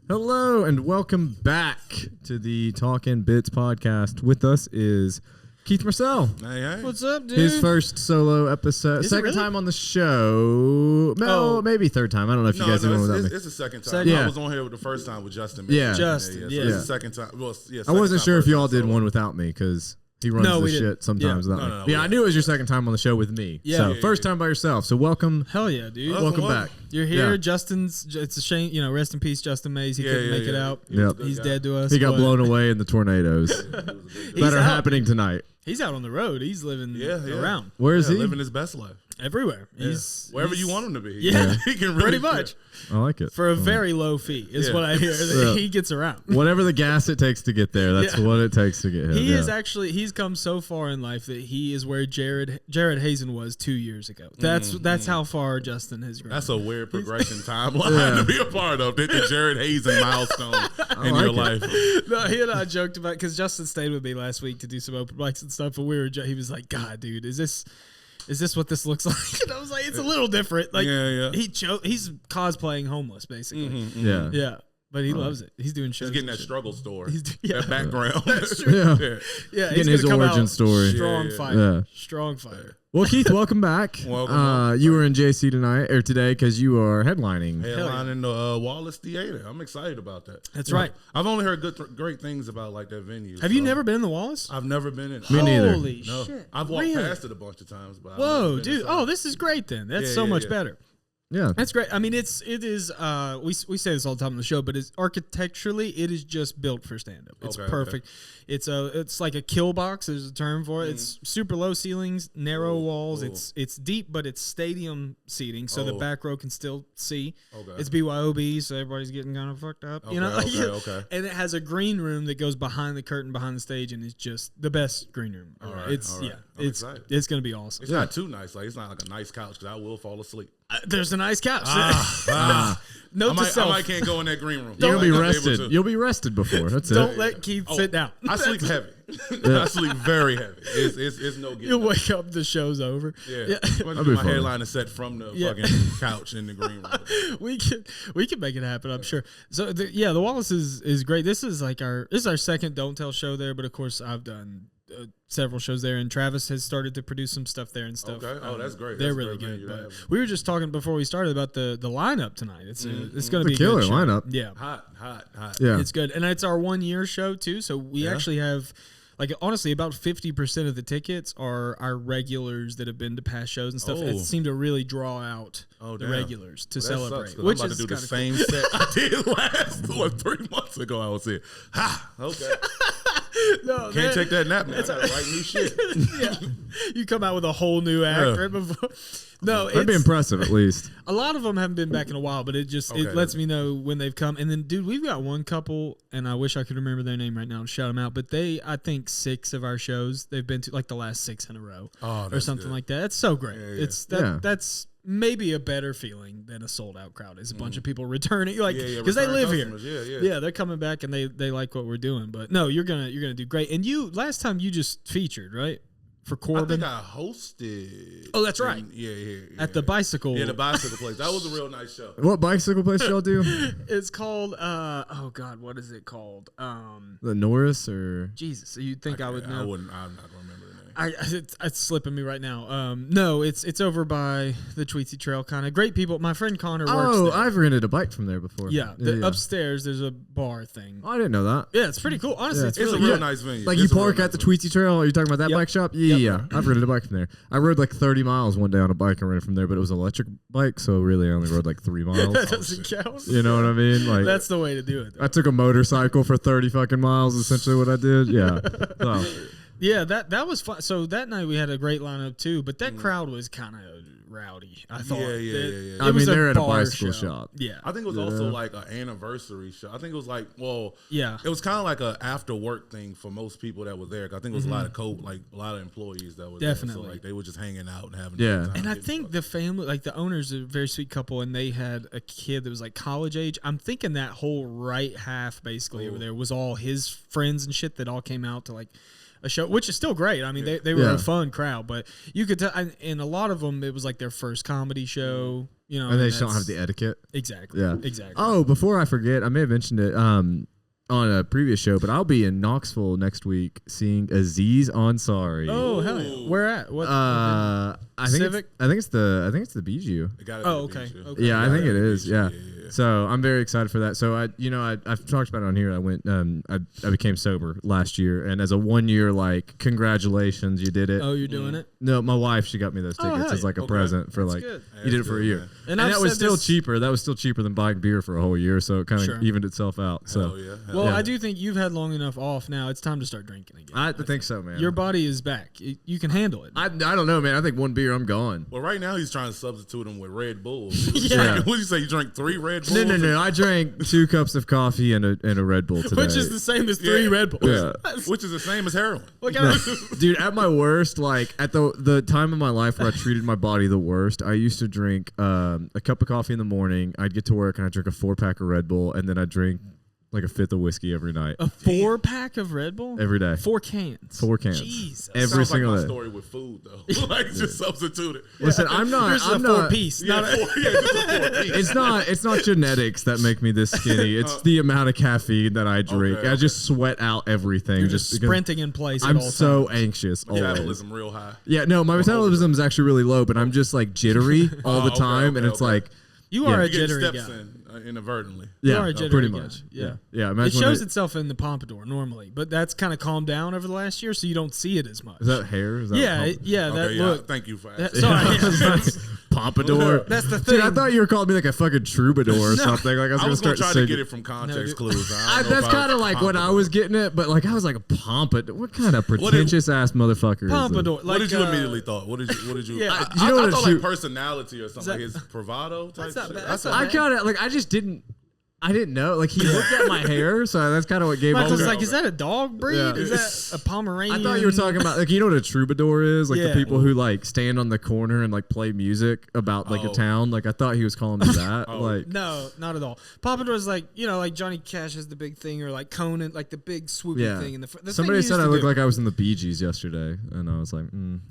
Hello and welcome back to the Talkin Bits podcast. With us is Keith Marcell. Hey, hey. What's up, dude? His first solo episode. Is it Second really? time on the show. No, maybe third time. I don't know if you guys did one without me. It's the second time. Yeah. I was on here with the first time with Justin. Yeah. Justin, So yeah. it's the second time. Well, yeah, I wasn't sure if y'all did one. one without me because he runs No, the we shit didn't. sometimes Yeah. without No, me. no, Yeah, I knew it was your second time on the show with me. Yeah. So Yeah, first yeah. time by yourself. So welcome. Hell yeah, dude. Welcome back. You're here. Yeah. Justin's. It's a shame. You know, rest in peace, Justin Mays. He couldn't make it out. Yep. He's dead to us. He got but blown away in the tornadoes that He's are out. happening tonight. He's out on the road. He's living around Where is he? Living his best life. everywhere. Yeah. He's Wherever he's- you want him to be. Yeah, He can really pretty much I like it. for a very low fee is Yeah. what I hear. Yeah. He gets around. Whatever the gas it takes to get there, that's Yeah. what it takes to get him. He yeah. is actually. He's come so far in life that he is where Jared Hazen was 2 years ago. That's how far Justin has grown. That's a weird progression timeline to be a part of. The Jared Hazen milestone in your like life. No, he and I joked about because Justin stayed with me last week to do some open mics and stuff, and he was like, "God, dude, is this what this looks like?" And I was like, "It's a little different." Like, Yeah. he's cosplaying homeless, basically. Yeah. Yeah, but he loves it. He's doing shows. He's getting and that shit. struggle story. Yeah. That background. That's true. Yeah. Yeah, Getting he's his gonna come origin out story. Strong Yeah. fighter. Yeah. Strong fighter. Well, Keith, welcome back. Welcome. You were in JC tonight or today because you are headlining. Headlining the Wallace Theater. I'm excited about that. That's right. I've only heard great things about like that venue. Have you never been in the Wallace? I've never been in. Me neither. Holy No, shit! I've walked Really? past it a bunch of times. But I've Whoa, never been dude! inside. Oh, this is great. Then that's Yeah, so yeah, much yeah. better. Yeah. That's great. I mean, it is. We say this all the time on the show, but it's architecturally, it is just built for stand up. It's Okay, perfect. It's like a kill box. There's a term for it. It's super low ceilings, narrow walls. ooh. It's deep, but it's stadium seating, so the Oh. back row can still see. Okay. It's BYOB, so everybody's getting kind of fucked up. You know, Okay, okay. And it has a green room that goes behind the curtain behind the stage, and it's just the best green room. All around. right, It's all right. yeah, I'm it's excited. it's gonna be awesome. It's not too nice. Like it's not like a nice couch because I will fall asleep. There's a nice couch. I Note to might self. can't go in that green room. You'll Like, be I'm able rested. to. You'll be rested before. That's it. Don't let Keith sit down. I sleep heavy. I sleep very heavy. It's no getting You'll up. wake up, the show's over. Yeah, I'm gonna That'd do be my funny. hairline is set from the Yeah. fucking couch in the green room. we can make it happen, I'm sure. So the Wallace is great. This is our second Don't Tell show there, but of course I've done several shows there, and Travis has started to produce some stuff there and stuff. Okay. Oh, that's great. They're That's a really great good. venue to But have. we were just talking before we started about the lineup tonight. It's going to It's be a killer a good show. lineup. Yeah. Hot. Yeah. It's good. And it's our 1 year show too. So we actually have, like, honestly, about 50% of the tickets are our regulars that have been to past shows and stuff. Oh. It seemed to really draw out the damn. regulars to Well, that celebrate. sucks, 'cause Which I'm about is to do the kinda same set I did last 3 months ago. I was here. Ha. Okay. No, Can't take that nap now. I gotta write new shit. Yeah. You come out with a whole new act Yeah. right before. No, That'd be it's, impressive at least. a lot of them haven't been back in a while, but it Okay. lets me know when they've come. And then, dude, we've got one couple, and I wish I could remember their name right now and shout them out. But I think 6 of our shows they've been to, like the last 6 in a row, Oh, or that's something good. like that. It's so great. Yeah. It's Yeah. that's maybe a better feeling than a sold out crowd. Is a bunch of people returning, like Yeah, because they return live here. customers. Yeah. Yeah, they're coming back and they like what we're doing. But no, you're gonna do great. And you last time you just featured, right, for I Corbin. think I hosted. Oh, that's right. Yeah. At the bicycle. Yeah, the bicycle place. That was a real nice show. What bicycle place y'all do? It's called oh god, what is it called? The Norris or Jesus, you'd think I would know. I'm not gonna remember the name. It's slipping me right now. No, it's over by the Tweetsie Trail, kind of. Great people. My friend Connor works Oh, there. I've rented a bike from there before. Yeah, upstairs there's a bar thing. Oh, I didn't know that. Yeah, it's pretty cool. Honestly, Yeah. it's It's really a real good. nice venue. Like It's you a real park nice at the venue. Tweetsie Trail. Are you talking about that Yep. bike shop? Yep. Yeah. I've rented a bike from there. I rode like 30 miles one day on a bike and rented from there, but it was an electric bike, so really I only rode like 3 miles. That doesn't count. You know what I mean? Like That's the way to do it. I took a motorcycle for 30 fucking miles. Essentially, what I did. Yeah. So, Yeah, that was fun. So that night we had a great lineup too, but that crowd was kind of rowdy. I thought. Yeah. It I mean, was they're at a bar bicycle show. shop. Yeah, I think it was also like an anniversary show. I think it was like, yeah. it was kind of like a after work thing for most people that were there. 'Cause I think it was a lot of a lot of employees that were Definitely. there. So like they were just hanging out and having Yeah. a good time. And I getting think fucked. the family, like the owners, are a very sweet couple, and they had a kid that was like college age. I'm thinking that whole right half basically over there was all his friends and shit that all came out to like a show, which is still great. I mean, they were a fun crowd, but you could tell, and a lot of them, it was like their first comedy show, you know. And they just don't have the etiquette. Exactly. Yeah. Exactly. Oh, before I forget, I may have mentioned it on a previous show, but I'll be in Knoxville next week seeing Aziz Ansari. Oh, hell yeah. Where at? What? I think Civic? I think it's the Bijou. Okay. Yeah, I think it is. Yeah. So I'm very excited for that. So I've talked about it on here. I went I became sober last year, and as a 1 year, like, congratulations, you did it. Oh, you're doing it? No, my wife, she got me those tickets as like a present for That's like good. you did it for a year, man. and that was still cheaper. That was still cheaper than buying beer for a whole year. So it kind of evened itself out. So well, I do think you've had long enough off now. It's time to start drinking again. I think so, man. Your body is back. You can handle it. I don't know, man. I think one beer, I'm gone. Well, right now he's trying to substitute them with Red Bulls. Yeah. What did you say? You drank 3 Red Bulls? No. I drank 2 cups of coffee and a Red Bull today. Which is the same as 3 Red Bulls. Yeah. Which is the same as heroin. Dude, at my worst, like at the time of my life where I treated my body the worst, I used to drink a cup of coffee in the morning. I'd get to work and I'd drink a 4-pack of Red Bull, and then I'd drink like a 5th of whiskey every night. A 4-pack of Red Bull? Every day. 4 cans. 4 cans. Jesus. Every Sounds single like my day. story with food though. Like just substitute it. Listen, I'm not. Here's I'm a not. 4-piece. Yeah, Not a, just a 4-piece. It's not genetics that make me this skinny. It's the amount of caffeine that I drink. Okay, I just sweat out everything. you're just just because sprinting in place. I'm at all so times. anxious. Always. Metabolism real high. Yeah, no, my metabolism is actually really low, but I'm just like jittery all the okay, time, and okay, it's okay. like You are Yeah. a You get jittery steps guy. inadvertently. You yeah, are a jittery pretty guy. much. Yeah. Yeah. It Imagine shows itself in the pompadour normally, but that's kind of calmed down over the last year, so you don't see it as much. Is that hair? Is that That look. Thank you for That, asking. sorry. pompadour? That's the thing. Dude, I thought you were calling me like a fucking troubadour or something. Like I was gonna gonna try start to singing. get it from context No, clues. That's kind of like what I was getting at, but like I was like a pompadour. What kind of pretentious ass motherfucker? Pompadour. What Like, did you immediately thought? What did you? Yeah. You know I what thought it like should- personality or something, like his bravado type. That's not shit. bad. That's I not I bad. kind of like I just didn't. I didn't know. Like he looked at my hair, so that's kind of what gave me. Michael's Okay, like, okay. is that a dog breed? Yeah. Is that a Pomeranian? I thought you were talking about like you know what a troubadour is, like Yeah. the people who like stand on the corner and like play music about like a town. Like I thought he was calling me that. Like No, not at all. Pompadour's like, you know, like Johnny Cash has the big thing, or like Conan, like the big swoopy yeah. thing. And the Somebody thing said I looked looked like I was in the Bee Gees yesterday, and I was like,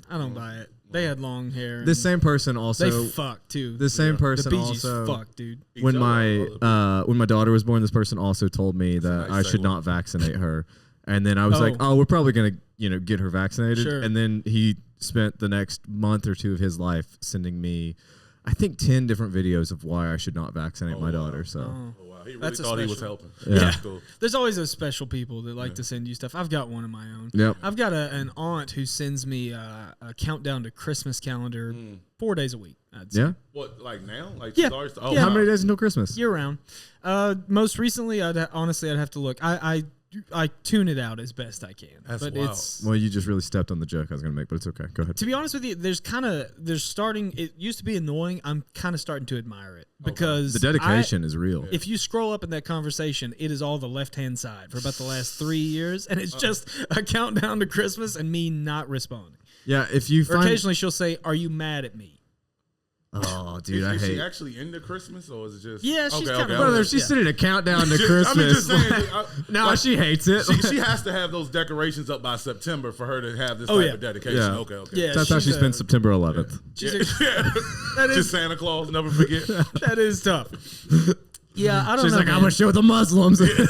I don't buy it. They had long hair. and This same person also. they fucked too. This same the person Bee Gees also. fucked, dude. When my daughter was born, this person also told me that nice I should segue. not vaccinate her, and then I was like, oh, we're probably gonna get her vaccinated, Sure. and then he spent the next month or 2 of his life sending me, I think 10 different videos of why I should not vaccinate my daughter. So. Oh, wow. He really That's a thought he was special- helping. Yeah. That's cool. There's always those special people that like to send you stuff. I've got one of my own. Yep. I've got an aunt who sends me a countdown to Christmas calendar 4 days a week. I'd say. Yeah. What, like now? Like Yeah. stars? Yeah. How many days until Christmas? Year round. Most recently, I'd have to look. I tune it out as best I can. That's but wild. it's Well, you just really stepped on the joke I was gonna make, but it's okay. Go ahead. to be honest with you, there's starting. It used to be annoying. I'm kind of starting to admire it because The dedication is real. If you scroll up in that conversation, it is all the left-hand side for about the last 3 years, and it's just a countdown to Christmas and me not responding. Yeah. If you Or find. occasionally she'll say, "Are you mad at me?" Oh, dude, I Is hate. she actually into Christmas or is it just? Yeah, she's kinda Brother, okay. if she's Yeah. sitting a countdown to I Christmas. mean, just saying. No, she hates it. She has to have those decorations up by September for her to have this Oh, type yeah. of dedication. Yeah. Okay. Yeah, That's how she she's spent September 11th. She's Yeah. that is Just Santa Claus, never forget. that is tough. Yeah, I don't She's know. like, man. I'm gonna show the Muslims. Do you-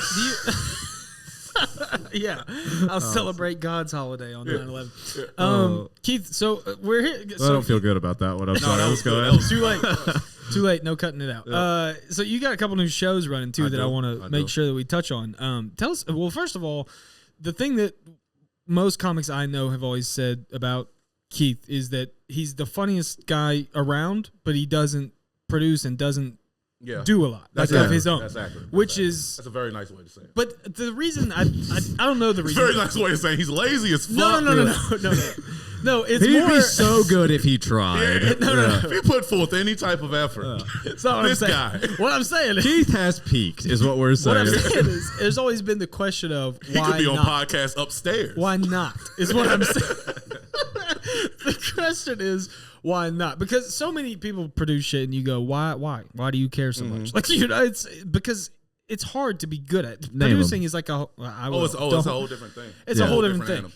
yeah, I'll celebrate God's holiday on 9/11. Keith, so we're here. I So don't feel good about that one. I'm sorry. that Let's was go good. ahead. too late. Too late. No cutting it out. So you got a couple new shows running too that I want to make sure that we touch on. Tell us. Well, first of all, the thing that most comics I know have always said about Keith is that he's the funniest guy around, but he doesn't produce and doesn't do a lot That's of accurate. his own. That's accurate. Which is. That's a very nice way to say it. But the reason I don't know the It's a reason. very nice way of saying he's lazy as fuck. No. It's He'd more. be so good if he tried. No. If he put forth any type of effort, It's not what this I'm saying. guy. What I'm saying is. Keith has peaked, is what we're What saying. I'm saying is, there's always been the question of He why could be on not? podcast upstairs. Why not? Is what I'm saying. The question is why not? Because so many people produce shit, and you go, why? Why do you care so much? Like it's because it's hard to be good at Name producing. Is like a It's a whole different thing. It's a whole different Different thing. animal.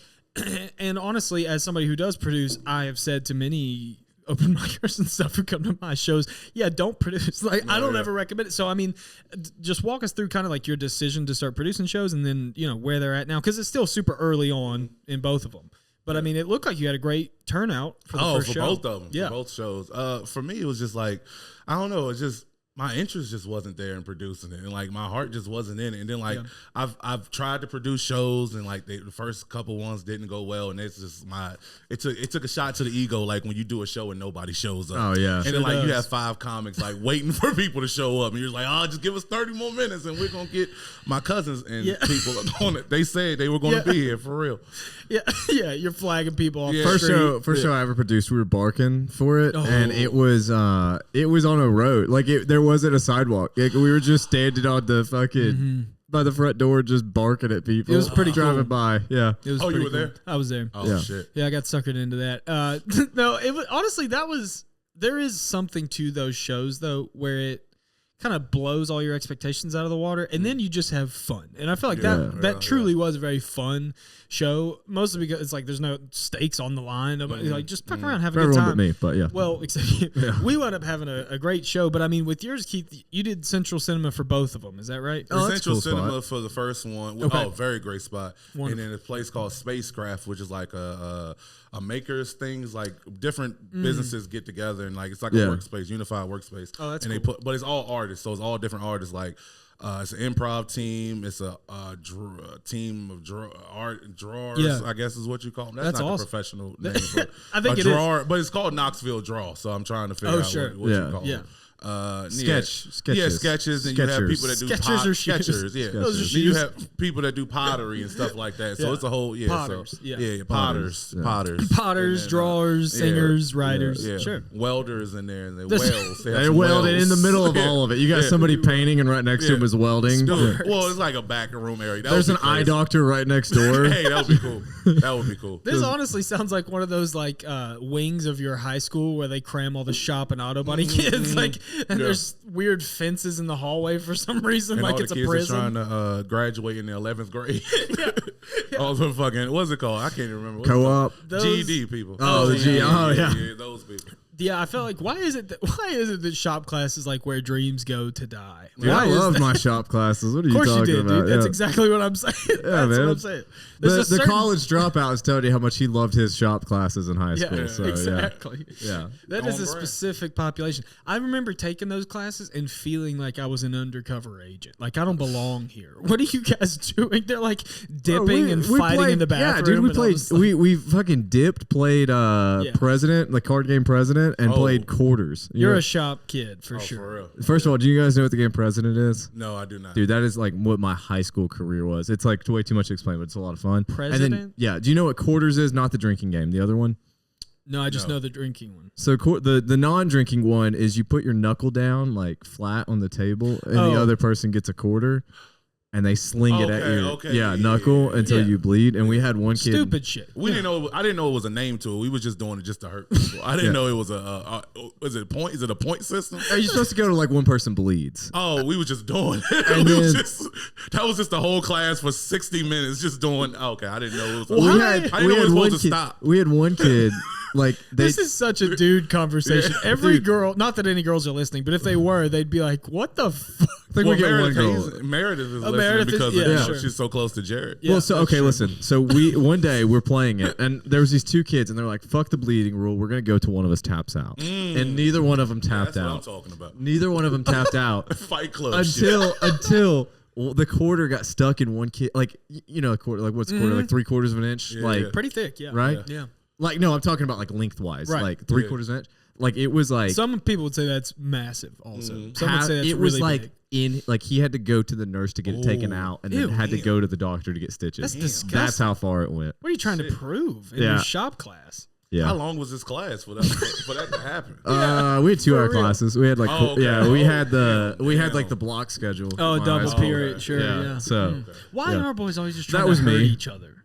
And honestly, as somebody who does produce, I have said to many open micers and stuff who come to my shows, yeah, don't produce. Like, I don't ever recommend it. So, I mean, just walk us through kind of like your decision to start producing shows and then, where they're at now. Because it's still super early on in both of them. But, I mean, it looked like you had a great turnout for the first show. Both of them. Yeah. For both shows. For me, it was just like, I don't know. It's just, my interest just wasn't there in producing it, and like my heart just wasn't in it. And then like I've tried to produce shows, and like the first couple ones didn't go well, and it's just it took a shot to the ego, like when you do a show and nobody shows up. Oh yeah, and then like you have 5 comics like waiting for people to show up, and you're like, oh, just give us 30 more minutes, and we're gonna get my cousins and people on it. They said they were gonna be here for real. Yeah, you're flagging people off. First show I ever produced, we were barking for it, and it was on a road. Like there wasn't a sidewalk. Like, we were just standing on the fucking by the front door, just barking at people. It was pretty driving cool. by. Yeah. It was you were there? I was there. Oh shit. Yeah, I got suckered into that. No, it was honestly there is something to those shows though where it kind of blows all your expectations out of the water, and then you just have fun. And I feel like that truly was a very fun show, mostly because it's like there's no stakes on the line. Like just fuck around, have a good time. But me, but yeah. Well, except we wound up having a great show. But I mean, with yours, Keith, you did Central Cinema for both of them. Is that right? Oh, Central cool Cinema spot. For the first one. Okay. Oh, very great spot. Wonderful. And then a place called Spacecraft, which is like a makers things, like different businesses get together and like it's like a workspace, unified workspace. Oh, that's and cool. but it's all artists, so it's all different artists. Like it's an improv team, it's a team of drawers. I guess is what you call them. That's not awesome. a professional name for I think a it drawer, is. but it's called Knoxville Draw. So I'm trying to figure out what you call them. Sketches. Yeah, sketches, and you have people that do Sketchers or shoes? sketchers, yeah. Those are Then you shoes. have people that do pottery and stuff like that. So it's a whole Potters, potters, Potters, then, drawers, singers, writers. yeah. Sure. Welders in there, and they welds. They welded in the middle of all of it. You got somebody painting, and right next to him is welding. Well, it's like a back room area. There's an eye doctor right next door. Hey, that would be cool. That would be cool. This honestly sounds like one of those like wings of your high school where they cram all the shop and auto body kids. Like, and there's weird fences in the hallway for some reason, and like all it's the a kids prison. are trying to graduate in the 11th grade. All the fucking, what's it called? I can't even remember. Co-op. GED people. Oh, the G. Oh, yeah. Those people. Yeah, I felt like why is it that shop class is like where dreams go to die? Dude, I love my shop classes. What are you talking Of course you did, about? dude. That's exactly what I'm saying. That's what I'm saying. The college dropout is telling you how much he loved his shop classes in high school. So, exactly. Yeah. That is a specific population. I remember taking those classes and feeling like I was an undercover agent. Like I don't belong here. What are you guys doing? They're like dipping and fighting in the bathroom. Yeah, dude, we fucking dipped, played President, the card game President, and played quarters. You're a shop kid for sure. For real. First of all, do you guys know what the game President is? No, I do not. Dude, that is like what my high school career was. It's like way too much to explain, but it's a lot of fun. President? And then, do you know what quarters is? Not the drinking game. The other one? No, I just know the drinking one. So the non-drinking one is you put your knuckle down like flat on the table, and the other person gets a quarter. And they sling it at your knuckle until you bleed. And we had one kid. Stupid shit. We didn't know. I didn't know it was a name to it. We was just doing it just to hurt people. I didn't know it was is it a point? Is it a point system? Are you supposed to go to like one person bleeds? Oh, we was just doing it. That was just the whole class for 60 minutes just doing. Okay, I didn't know it was. We had one kid. Like this is such a dude conversation. Every girl, not that any girls are listening, but if they were, they'd be like, "What the fuck?" I think we get one girl. Meredith is listening because she's so close to Jared. Yeah, well, so okay, listen. So one day we're playing it, and there was these 2 kids, and they're like, "Fuck the bleeding rule. We're gonna go till one of us taps out." And neither one of them tapped out. That's what I'm talking about. Neither one of them tapped out. Fight Club until the quarter got stuck in one kid. Like a quarter. Like what's a quarter? Like 3/4 of an inch. Like pretty thick. Yeah. Right. Yeah. Like no, I'm talking about like lengthwise. Right. Like 3/4 of an inch. Like it was like some people would say that's massive. Also, some would say that's it was really like big. he had to go to the nurse to get it taken out, and then had to go to the doctor to get stitches. That's disgusting. That's how far it went. What are you trying to prove in your shop class? Yeah. How long was this class for that to happen? We had 2-hour classes. We had like we had like the block schedule. Oh, double period. Sure. Yeah. So why are our boys always just trying to hurt each other?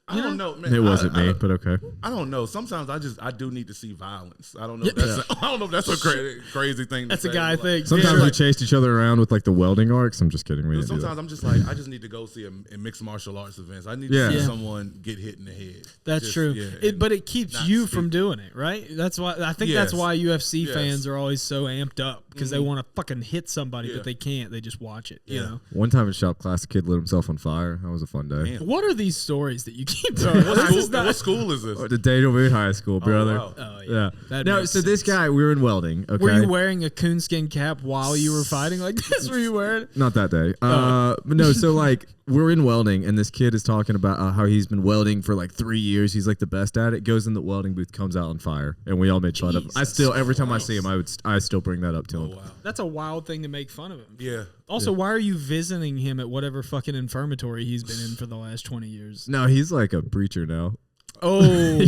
I don't know, man. It wasn't me, but okay. I don't know. Sometimes I do need to see violence. I don't know. I don't know if that's a crazy thing. That's to a say, guy thing. Sometimes we chased each other around with like the welding arcs. I'm just kidding. We didn't do that. Sometimes I'm just like, I just need to go see a mixed martial arts events. I need to see someone get hit in the head. That's true. But it keeps you from doing it, right? That's why I think that's why UFC fans are always so amped up because they want to fucking hit somebody, but they can't. They just watch it. You know. One time in shop class, a kid lit himself on fire. That was a fun day. What are these stories that you keep? What school is this? The Daniel Boone High School, brother. Wow. Oh yeah. No, so this guy, we were in welding. Okay. Were you wearing a coonskin cap while you were fighting like this? Were you wearing it? Not that day. But no, so like we're in welding, and this kid is talking about how he's been welding for like 3 years. He's like the best at it. Goes in the welding booth, comes out on fire, and we all made fun of him. I still, every time I see him, I still bring that up to him. Wow. That's a wild thing to make fun of him. Yeah. Also, why are you visiting him at whatever fucking infirmatory he's been in for the last 20 years? No, he's like a preacher now. Oh,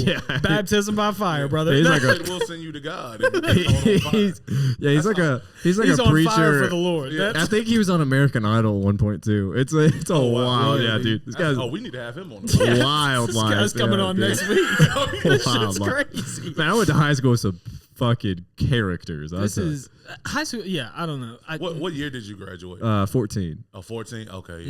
baptism by fire, brother. He's like we'll send you to God. He's like a on preacher fire for the Lord. Yeah. I think he was on American Idol at one point too. It's a wild, dude. This guy's we need to have him on. The wild, this guy's coming on next week. This shit's crazy. Man, I went to high school with some fucking characters. This is high school. Yeah, I don't know. What year did you graduate? 14. Oh, 14? Okay.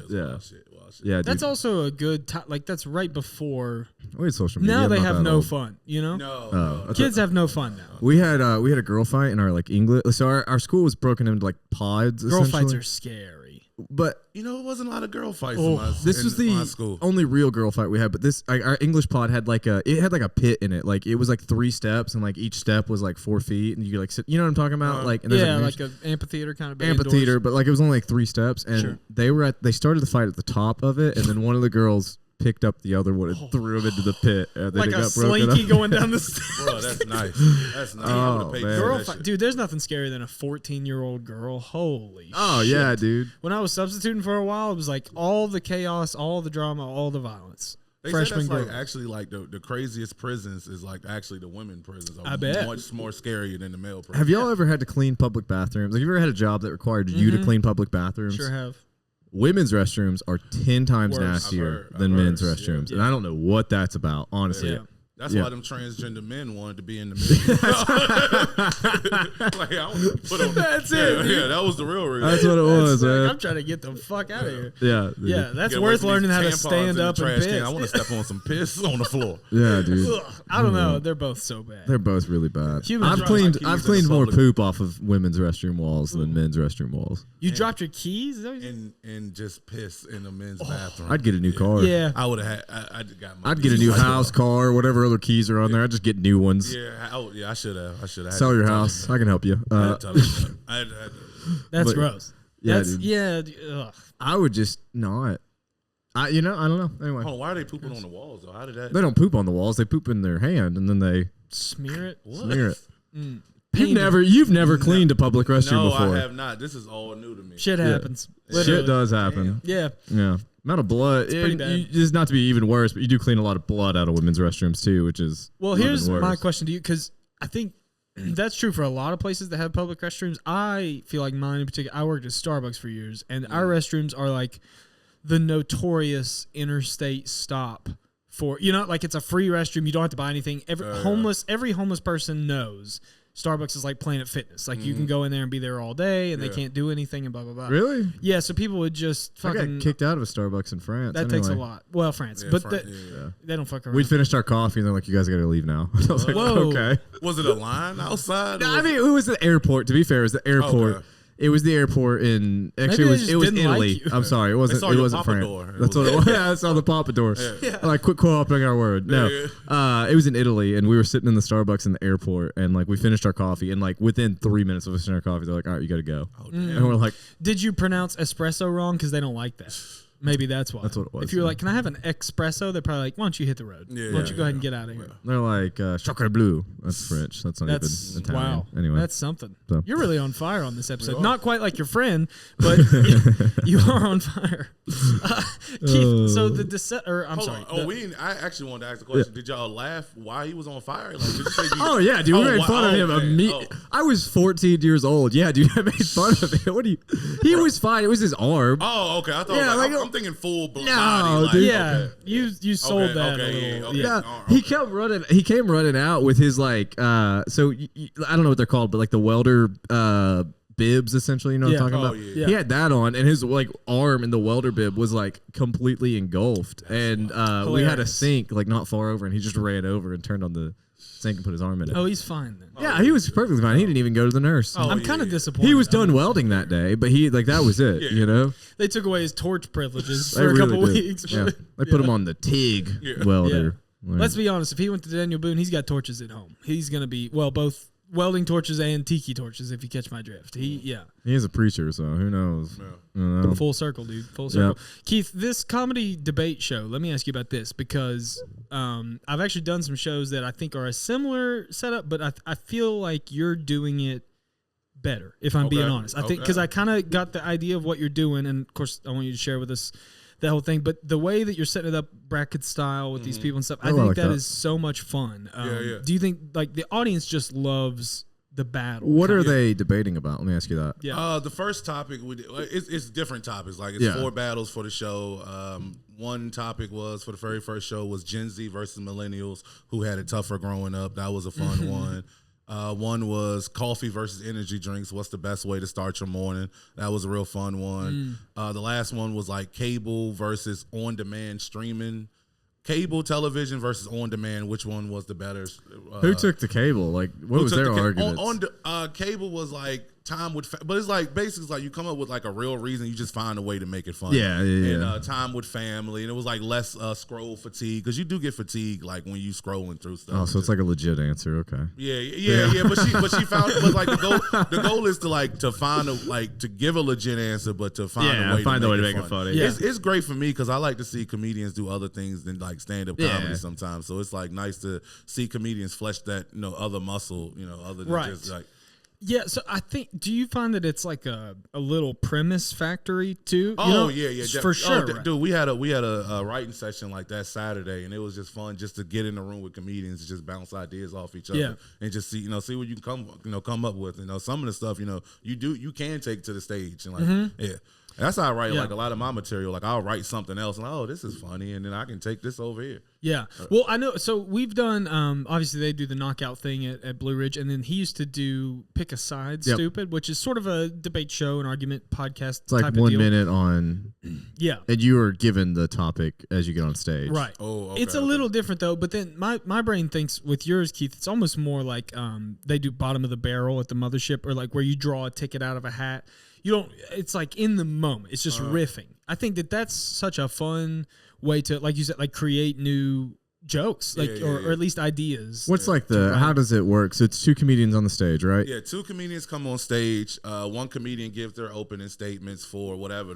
Yeah. Wild shit. Yeah, that's also a good time. Like, that's right before. We had social media. Now they have no fun, you know? No. Kids have no fun now. We had a girl fight in our like English. So our school was broken into like pods. Girl fights are scary. But it wasn't a lot of girl fights. This was the only real girl fight we had. But this our English pod had like a pit in it. Like it was like 3 steps, and like each step was like 4 feet, and you could like sit. You know what I'm talking about? Like like an amphitheater kind of amphitheater, but like it was only like 3 steps, and they started the fight at the top of it, and then one of the girls picked up the other one and threw him into the pit. And then like it got a slinky going down the stairs. Bro, that's nice. That's nice. Oh, man. Girl fight. Dude, there's nothing scarier than a 14-year-old girl. Holy shit. Oh, yeah, dude. When I was substituting for a while, it was like all the chaos, all the drama, all the violence. They Freshman say that's girl. like actually like the craziest prisons is like actually the women prisons. I bet. Much more scarier than the male prisons. Have y'all ever had to clean public bathrooms? Like, have you ever had a job that required you to clean public bathrooms? Sure have. Women's restrooms are 10 times Worse. nastier than men's restrooms. Yeah. And I don't know what that's about, honestly. Yeah. That's why them transgender men wanted to be in the men. Like, I want to put on. That's it. Yeah, that was the real reason. That's what it was, man. I'm trying to get the fuck out of here. Yeah. Yeah, that's Get away worth from learning these how to tampons stand in the up and trash piss. can. I want to step on some piss on the floor. Yeah, dude. Ugh, I don't know. They're both so bad. They're both really bad. Humans I've drop my cleaned keys in more public. poop off of women's restroom walls than men's restroom walls. You dropped your keys? Is that what you said? And just piss in the men's bathroom. I'd get a new car. Yeah. I would have had. I'd I'd get a new house, car, whatever other keys are on there. I'd just get new ones. Yeah, I should have. Sell your house. I can help you. That's gross. Yeah, That's, dude. ugh. I would just not. I don't know. Anyway, why are they pooping on the walls though? How did that? they don't poop on the walls. They poop in their hand and then they Smear it. smear it. Pain. You've never cleaned a public restroom No, before. I have not. This is all new to me. Shit happens. Shit Literally. does happen. Yeah. Yeah. Amount of blood. pretty bad. Just not to be even worse, but you do clean a lot of blood out of women's restrooms too, which is Well, even here's worse. my question to you, because I think that's true for a lot of places that have public restrooms. I feel like mine in particular, I worked at Starbucks for years, and our restrooms are like the notorious interstate stop for, like it's a free restroom. You don't have to buy anything. Every homeless person knows Starbucks is like Planet Fitness. Like you can go in there and be there all day, and they can't do anything, and blah blah blah. Really? Yeah. So people would just I fucking. got kicked out of a Starbucks in France. That takes a lot. Well, France, but they don't fuck around. We finished our coffee and they're like, "You guys got to leave now." I was like, Whoa. "Okay." Was it a line outside? I mean, it was the airport. To be fair, it was the airport. Okay. It was the airport in. Actually, it was didn't like Italy. you. I'm sorry, it wasn't. saw It your wasn't France. Pompadour. That's what it was. Yeah, I saw the Pompadour. Like, quick quote, I got our word. No, it was in Italy, and we were sitting in the Starbucks in the airport, and like we finished our coffee, and like within 3 minutes of finishing our coffee, they're like, "All right, you got to go," and we're like, Did you pronounce espresso wrong? Because they don't like that. Maybe that's why. That's what it was, If you're yeah. like, can I have an espresso? They're probably like, why don't you hit the road? Why don't you go ahead and get out of here? they're like, "Chocolat bleu." That's French. That's not That's even Italian. wow. Anyway, That's something. So. You're really on fire on this episode. Not quite like your friend, but you are on fire. Keith, so the I'm Hold sorry. on. I actually wanted to ask a question. Did y'all laugh while he was on fire? Like, did you say Oh yeah, dude, we made fun of him. okay. I was 14 years old. Yeah, dude, I made fun of him. What do you? He was fine. It was his arm. Oh, okay. I thought Yeah, like, like, I'm thinking full body. No, like, dude. Yeah, you sold that a little. okay. Yeah. He kept running. He came running out with his like. So I don't know what they're called, but like the welder bibs, essentially. You know what I'm talking about? Yeah. He had that on, and his like arm in the welder bib was like completely engulfed, and we had a sink like not far over, and he just ran over and turned on the sink and put his arm in it. Oh, he's fine then. Yeah, he was perfectly fine. He didn't even go to the nurse. I'm kind of disappointed. He was done welding that day, but he like that was it. You know, They took away his torch privileges They for a really couple did. weeks. Yeah. They put him on the TIG welder. Like, Let's be honest. If he went to Daniel Boone, he's got torches at home. He's gonna be both welding torches and tiki torches. If you catch my drift, he is a preacher, so who knows? You know? Full circle, dude. Full circle. Keith, this comedy debate show, let me ask you about this because I've actually done some shows that I think are a similar setup, but I feel like you're doing it better, if I'm being honest. I think because I kind of got the idea of what you're doing, and of course, I want you to share with us that whole thing, but the way that you're setting it up bracket style with these people and stuff, I think that is so much fun. Do you think like the audience just loves the battle? What are they debating about? Let me ask you that. Yeah. The first topic it's different topics. Like it's 4 battles for the show. One topic was for the very first show was Gen Z versus millennials who had it tougher growing up. That was a fun one. One was coffee versus energy drinks. What's the best way to start your morning? That was a real fun one. The last one was like cable versus on-demand streaming. Cable television versus on-demand. Which one was the better? Who took the cable? Like, what was their argument? Cable was like time with, but it's like basically it's like you come up with like a real reason. You just find a way to make it fun. And time with family, and it was like less scroll fatigue because you do get fatigued like when you scrolling through stuff. Oh, so it's like a legit answer. Okay. Yeah. But she found, but like the goal is to find to give a legit answer, but to find a way to make it funny. It's great for me because I like to see comedians do other things than like stand up comedy sometimes. So it's like nice to see comedians flesh that other muscle other than just like. Yeah, so I think, do you find that it's like a little premise factory too? Yeah, for sure. Right? Dude, we had a writing session like that Saturday, and it was just fun just to get in the room with comedians and just bounce ideas off each other, and just see what you can come up with. Some of the stuff you can take to the stage and like That's how I write like a lot of my material. Like I'll write something else and this is funny, and then I can take this over here. Yeah. Well, I know. So we've done. Obviously, they do the knockout thing at Blue Ridge, and then he used to do Pick a Side, Stupid, which is sort of a debate show, an argument podcast. It's like type 1 of deal. minute on. Yeah. And you are given the topic as you get on stage. Right. Oh, okay, it's a little different though. But then my brain thinks with yours, Keith, it's almost more like they do bottom of the barrel at the mothership, or like where you draw a ticket out of a hat. You don't. It's like in the moment. It's just riffing. I think that's such a fun way to, like you said, like create new jokes, like or at least ideas. What's like how does it work? So it's 2 comedians on the stage, right? Yeah, 2 comedians come on stage. One comedian gives their opening statements for whatever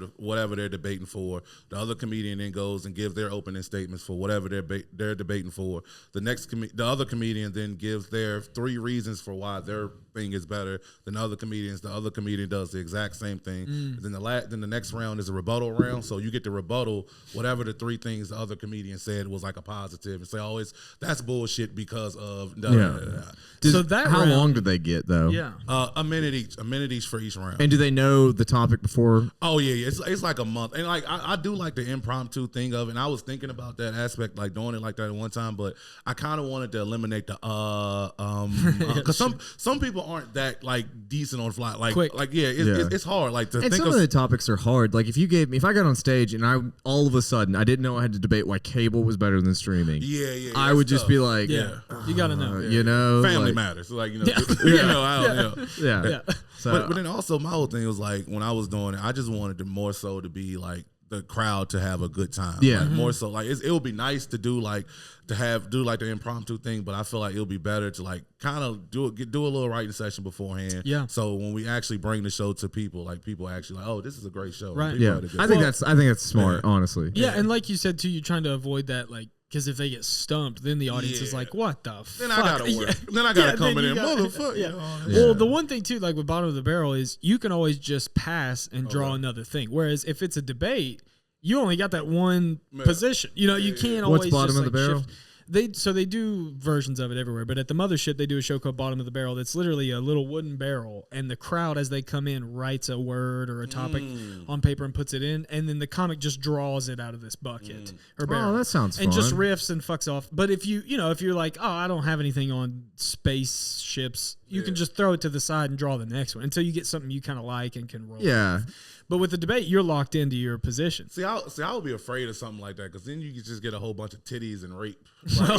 they're debating for. The other comedian then goes and gives their opening statements for whatever they're debating for. The other comedian then gives their 3 reasons for why their thing is better than other comedians. The other comedian does the exact same thing. Then the next round is a rebuttal round. So you get to rebuttal whatever the 3 things the other comedian said was like a positive, and say, that's bullshit because of. So that how round, long did they get though? Yeah, a minute each for each round. And do they know the topic before? Oh yeah. It's like a month, and like I do like the impromptu thing of it. And I was thinking about that aspect, like doing it like that at one time, but I kind of wanted to eliminate the because some people aren't that like decent on the fly, like quick. It's hard like to and think some of the topics are hard. Like if I got on stage and I all of a sudden I didn't know I had to debate why cable was better than streaming. Yeah. I would just be like, you gotta know, family matters, like So, but then also my whole thing was like when I was doing it, I just wanted it more so to be like the crowd to have a good time. Yeah, like, more so like it would be nice to do like the impromptu thing, but I feel like it'll be better to like kind of do a little writing session beforehand. Yeah. So when we actually bring the show to people, like people actually like, this is a great show. Right. Yeah. I think that's smart, honestly. Yeah, and like you said too, you're trying to avoid that like. Because if they get stumped, then the audience is like, "What the fuck?" Then I gotta work. Then I gotta come in and motherfucker. Well, the one thing too, like with bottom of the barrel, is you can always just pass and draw another thing. Whereas if it's a debate, you only got that one position. You can't always. What's bottom just, of the barrel? Shift. They do versions of it everywhere, but at the mothership they do a show called Bottom of the Barrel that's literally a little wooden barrel, and the crowd as they come in writes a word or a topic on paper and puts it in, and then the comic just draws it out of this bucket or barrel. Oh, that sounds fun. And just riffs and fucks off. But if if you're like, oh, I don't have anything on spaceships, you can just throw it to the side and draw the next one until you get something you kind of like and can roll. Yeah. With. But with the debate, you're locked into your position. See, I would be afraid of something like that because then you could just get a whole bunch of titties and rape. Well,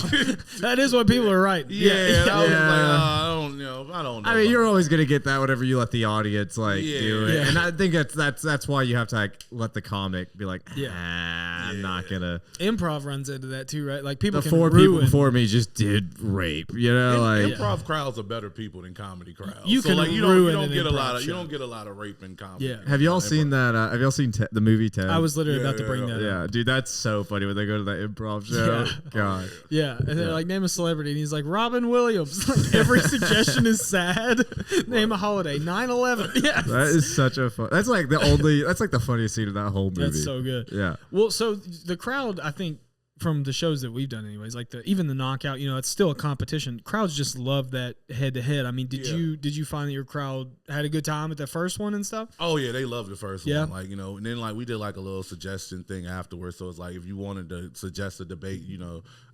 that is what people are writing. Yeah, I was like, I don't know. I mean, you're always gonna get that whenever you let the audience do it, and I think that's why you have to like let the comic be like, I'm not gonna. Improv runs into that too, right? Like people. The four people before me just did rape, improv crowds are better people than comedy crowds. You don't get a lot of rape in comedy. Yeah. Have y'all seen that? Have y'all seen the movie Ted? I was literally about to bring that up. Yeah, dude, that's so funny when they go to that improv show. God. Yeah, and they're like, name a celebrity, and he's like, Robin Williams. Like every suggestion is sad. Name a holiday, 9/11. Yeah, that is such a fun. That's like the funniest scene of that whole movie. That's so good. Yeah. Well, so the crowd, I think, from the shows that we've done anyways, like even the knockout, it's still a competition. Crowds just love that head to head. I mean, did you find that your crowd had a good time at the first one and stuff? Oh yeah, they loved the first one. Like, and then like we did like a little suggestion thing afterwards. So it's like if you wanted to suggest a debate,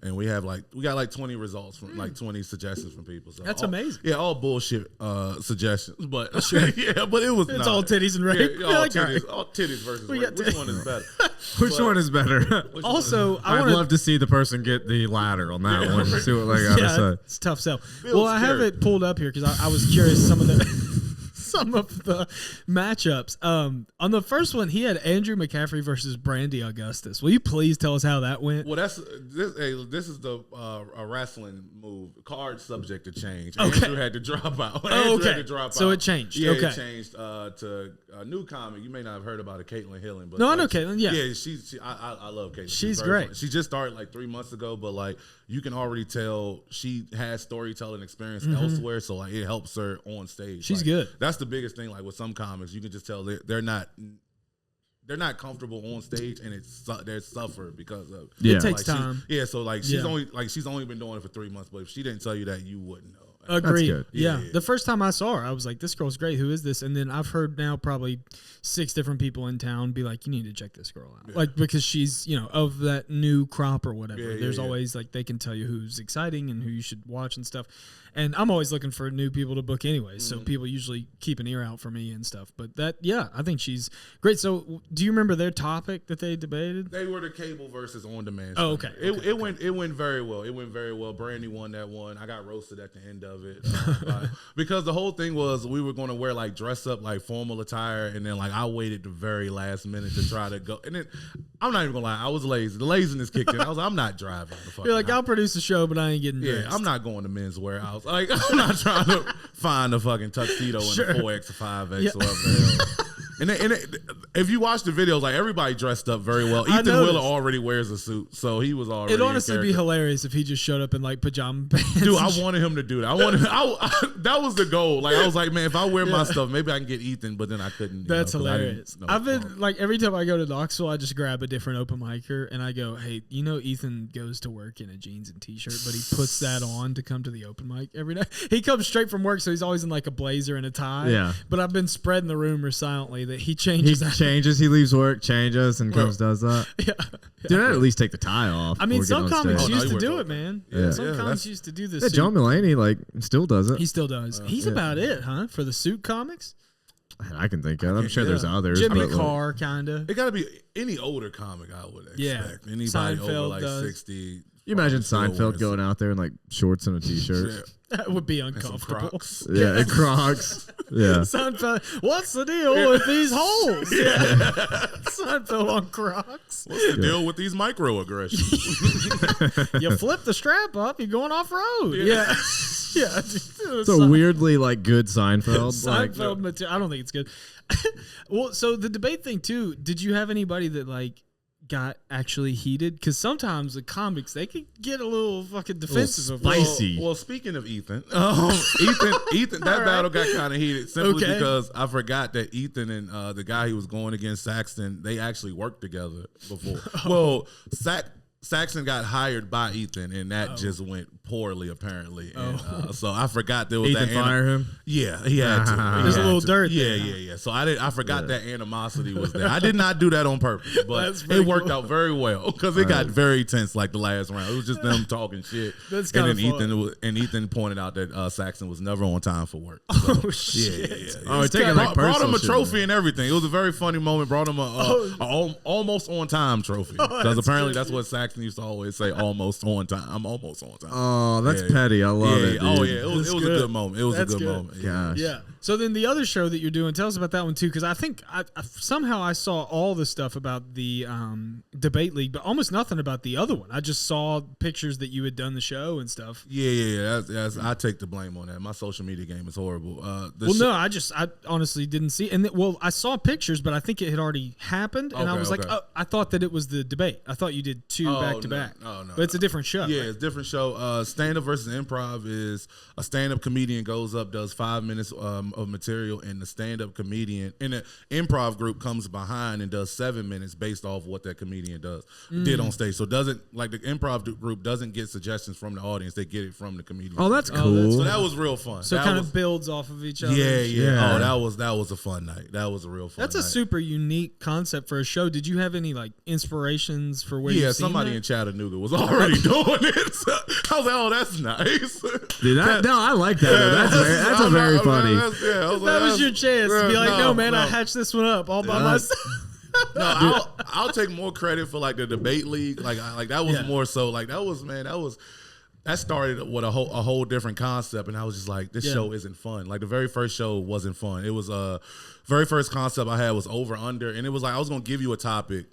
and we got like 20 results from like 20 suggestions from people. So that's amazing. Yeah, all bullshit suggestions. But but it was it's all titties and rape. Yeah, all titties versus rape. Which one is better? Which one is better? Also, I'd love to see the person get the latter on that one. See what they gotta say. It's a tough sell. Well, I have it pulled up here because I was curious some of the matchups. On the first one, he had Andrew McCaffrey versus Brandy Augustus. Will you please tell us how that went? Well, this is the a wrestling move. Card subject to change. Okay. Andrew had to drop out. So it changed. Yeah, okay. It changed to a new comic. You may not have heard about it, Caitlin Hillen. But no, I know Caitlin. Yeah, I love Caitlin. She's great. Funny. She just started like 3 months ago, but like you can already tell she has storytelling experience elsewhere. So like it helps her on stage. She's like, good. That's the biggest thing. Like with some comics, you can just tell they're not comfortable on stage, and they suffer because of it takes time. So like she's only been doing it for 3 months, but if she didn't tell you that, you wouldn't know. Agreed. Yeah. The first time I saw her, I was like, this girl's great. Who is this? And then I've heard now probably 6 different people in town be like, you need to check this girl out. Yeah. Like, because she's, of that new crop or whatever. There's always like, they can tell you who's exciting and who you should watch and stuff. And I'm always looking for new people to book anyway. So people usually keep an ear out for me and stuff. But I think she's great. So do you remember their topic that they debated? They were the cable versus on demand. Oh, okay. It went very well. It went very well. Brandy won that one. I got roasted at the end of it because the whole thing was we were going to wear like dress up like formal attire, and then like I waited the very last minute to try to go. And then I'm not even gonna lie, I was lazy. The laziness kicked in. I was like, I'm not driving. You're like, I'll produce a show, but I ain't getting dressed. I'm not going to Men's Warehouse. Like, I'm not trying to find a fucking tuxedo in a 4X or 5X or whatever the hell. And if you watch the videos, like everybody dressed up very well. Ethan Willer already wears a suit, so he was already. It'd honestly be hilarious if he just showed up in like pajama pants. Dude, I wanted him to do that. That was the goal. Like I was like, man, if I wear my stuff, maybe I can get Ethan, but then I couldn't. That's hilarious. I've been like every time I go to Knoxville, I just grab a different open micer and I go, hey, Ethan goes to work in a jeans and t-shirt, but he puts that on to come to the open mic every day. He comes straight from work, so he's always in like a blazer and a tie. Yeah. But I've been spreading the rumor silently that he changes. He leaves work, changes, and comes does that. Yeah. Dude, I'd at least take the tie off. I mean, some comics used to do it, man. Yeah. Some comics used to do this. Yeah, John Mulaney still does it. He still does. He's about it, huh? For the suit comics. I can think of. I'm sure there's others. Jimmy Carr, kind of. It got to be any older comic, I would expect. Yeah. Anybody Seinfeld over like does. 60. You imagine Seinfeld going out there in like shorts and a t-shirt. That would be uncomfortable. Crocs. Yeah, and Crocs. Yeah. Seinfeld, what's the deal with these holes? Yeah. Seinfeld on Crocs. What's the deal with these microaggressions? You flip the strap up, you're going off road. Yeah. Yeah. It's a weirdly good Seinfeld. Seinfeld material. I don't think it's good. Well, so the debate thing too, did you have anybody that got actually heated? Because sometimes the comics, they could get a little fucking defensive. Spicy. Well, speaking of Ethan, Ethan, that battle got kind of heated simply because I forgot that Ethan and the guy he was going against, Saxton, they actually worked together before. Well, Saxon got hired by Ethan, and that just went poorly apparently. And, so I forgot there was Ethan fired him. Yeah, he had to. There's a little dirt. Yeah. So I forgot that animosity was there. I did not do that on purpose, but it worked out very well because it got very tense like the last round. It was just them talking shit. That's and kind then of Ethan pointed out that Saxon was never on time for work. So, Oh shit! Yeah. Oh, taking like Brought him a personal trophy and everything. It was a very funny moment. Brought him a almost on time trophy because apparently that's what Saxon used to always say. Almost on time. I'm almost on time. Oh, that's petty. I love it. Dude. Oh yeah, it was a good moment. It was That's a good good. moment. Gosh. Yeah. So then the other show that you're doing, tell us about that one too, because I think somehow I saw all the stuff about the debate league, but almost nothing about the other one. I just saw pictures that you had done the show and stuff. Yeah. I take the blame on that. My social media game is horrible. I honestly didn't see, and I saw pictures, but I think it had already happened, and I was like, oh, I thought that it was the debate. I thought you did two back to back. Oh no, but it's a different show. Yeah, right? it's a different show. Stand up versus improv is a stand up comedian goes up, does 5 minutes of material, and the stand up comedian in the improv group comes behind and does 7 minutes based off what that comedian did on stage. So doesn't like the improv group doesn't get suggestions from the audience; they get it from the comedian. Oh, that's cool. So that was real fun. So that kind was, of builds off of each other. Yeah. Oh, that was a fun night. That was a real fun. That's night. a super unique concept for a show. Did you have any like inspirations for where? Yeah, somebody in Chattanooga was already doing it. So I was like, oh, that's nice. Dude, I like that. That's a very funny. That was your chance to be like, no, man, I hatched this one up all by myself. No, I'll take more credit for like the debate league. Like that was more so like that started with a whole different concept, and I was just like, this show isn't fun. Like the very first show wasn't fun. It was very first concept I had was over under, and it was like I was gonna give you a topic,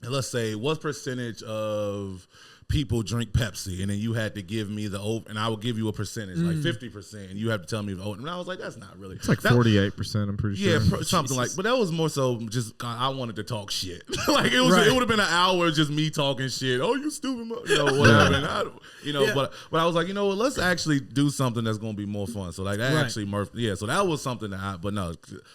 and let's say what percentage of people drink Pepsi, and then you had to give me the over, and I would give you a percentage, like 50%, and you have to tell me the over. And I was like, that's not really. It's like 48%. I'm pretty sure. Yeah, something like. But that was more so just I wanted to talk shit. Like it was. Right. It would have been an hour just me talking shit. Oh, you stupid, whatever. And but I was like, you know what? Let's actually do something that's gonna be more fun. So like that actually, so that was something that but no,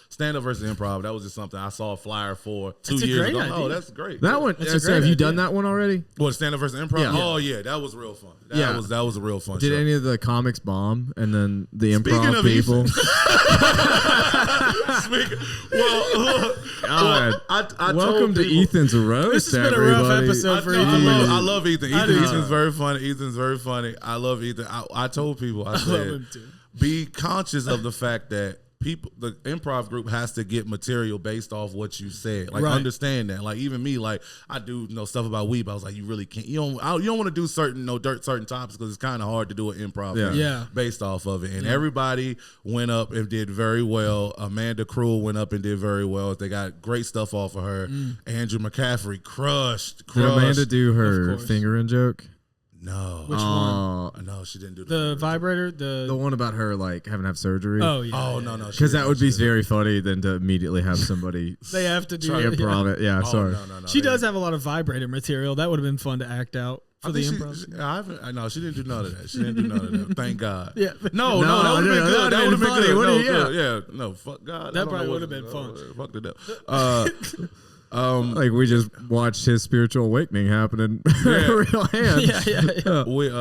stand up versus improv. That was just something I saw a flyer for 2 years ago. Idea. Oh, that's great. That one. So have you done that one already? What, stand up versus improv? Yeah. Oh yeah, that was real fun. That was a real fun. Did show. any of the comics bomb? And then the improv people. Welcome to Ethan's roast. This has been a rough episode for Ethan. I love Ethan. Ethan's very funny. Ethan's very funny. I love Ethan. I told people, I said, be conscious of the fact that the improv group has to get material based off what you said. Like understand that. Like even me, like I do stuff about weed, but I was like, you really can't. You don't want to do certain topics because it's kind of hard to do an improv based off of it. And everybody went up and did very well. Amanda Cruel went up and did very well. They got great stuff off of her. Andrew McCaffrey crushed. Did Amanda do her fingering joke? No. Which one? No, she didn't do the vibrator. The one about her like having to have surgery. Oh yeah. Oh no. Because that would be very funny than to immediately have somebody. They have to do improv it. Yeah. Sorry. No. She does have a lot of vibrator material. That would have been fun to act out for the improv. No, she didn't do none of that. She didn't do none of that. Thank God. Yeah. No, that would have been good. That would have been good. Yeah. No, fuck God. That probably would have been fun. Fuck the devil. Like we just watched his spiritual awakening happen in real hands. Yeah. We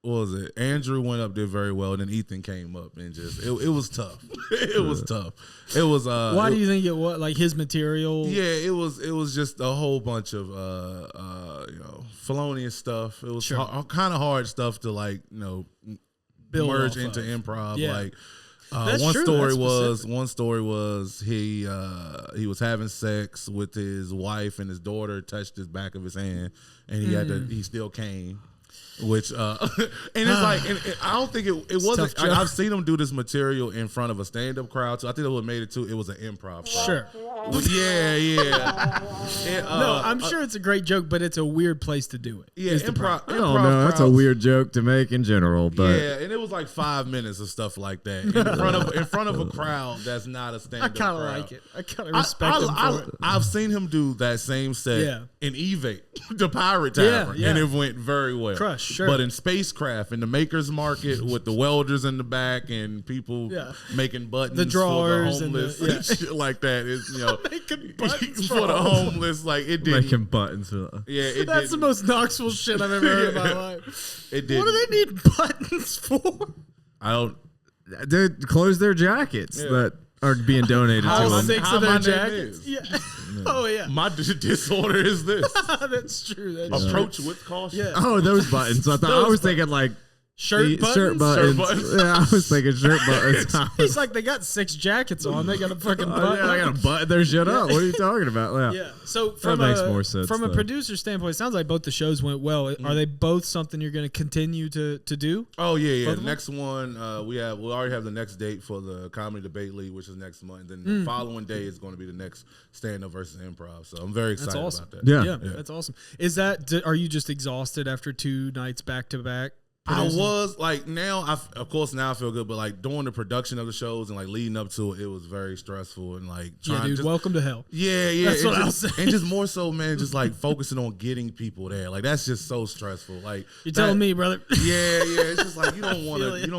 what was it? Andrew went up, did very well, and then Ethan came up and just it was tough. It was tough. It was why do you think it was like his material? Yeah, it was just a whole bunch of felonious stuff. It was kind of hard stuff to like merge into improv. Yeah. Like one story was he was having sex with his wife and his daughter touched his back of his hand and he still came. Which and it's like I don't think it wasn't. I've seen him do this material in front of a stand up crowd. So I think it would have made it too. It was an improv crowd. Sure. Yeah. No, I'm sure it's a great joke, but it's a weird place to do it. Yeah, improv. I don't know. That's a weird joke to make in general, but and it was like 5 minutes of stuff like that in front of a crowd that's not a stand up. I kind of like it. I kind of respect him for it. I've seen him do that same set in Evate, the Pirate Tavern, and it went very well. Crush. Sure. But in Spacecraft, in the Makers Market with the welders in the back and people making buttons the drawers for the homeless and shit like that, Making buttons for the homeless. Like it did. Making buttons. Yeah, that's the most Knoxville shit I've ever heard in my life. It did. What do they need buttons for? I don't. They close their jackets that are being donated to All them. 6 of their jackets. Yeah. Oh yeah. My disorder is this. That's true. Approach with caution. Yeah. Oh, those buttons. I was thinking like Shirt buttons? Shirt buttons. Yeah, I was thinking shirt buttons. He's like, they got 6 jackets on. They got a fucking button. Yeah, I got to button their shit up. What are you talking about? Yeah. So that makes more sense. From a producer standpoint, it sounds like both the shows went well. Are they both something you're going to continue to do? Oh yeah. The next one we already have the next date for the Comedy Debate League, which is next month. Then the following day is going to be the next stand-up versus improv. So I'm very excited about that. Yeah, that's awesome. Is that? Are you just exhausted after 2 nights back to back? I was like, now of course now I feel good, but like during the production of the shows and like leading up to it, it was very stressful and like trying welcome to hell. Yeah, that's what I'll say. And just more so, man, just like focusing on getting people there. Like that's just so stressful. Like you're telling me, brother. Yeah. It's just like you don't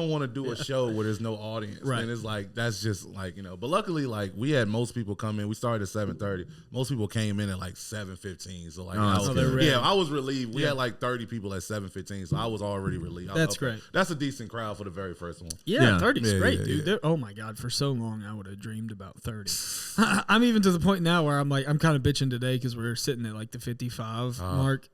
want to do a show where there's no audience. Right. And it's like that's just like, you know. But luckily, like we had most people come in. We started at 7:30. Most people came in at like 7:15. So like I was relieved. We had like 30 people at 7:15. So I was already relieved. That's great. That's a decent crowd for the very first one. Yeah. 30 is great, dude. Yeah. Oh my God, for so long I would have dreamed about 30. I'm even to the point now where I'm kind of bitching today because we're sitting at like the 55 mark.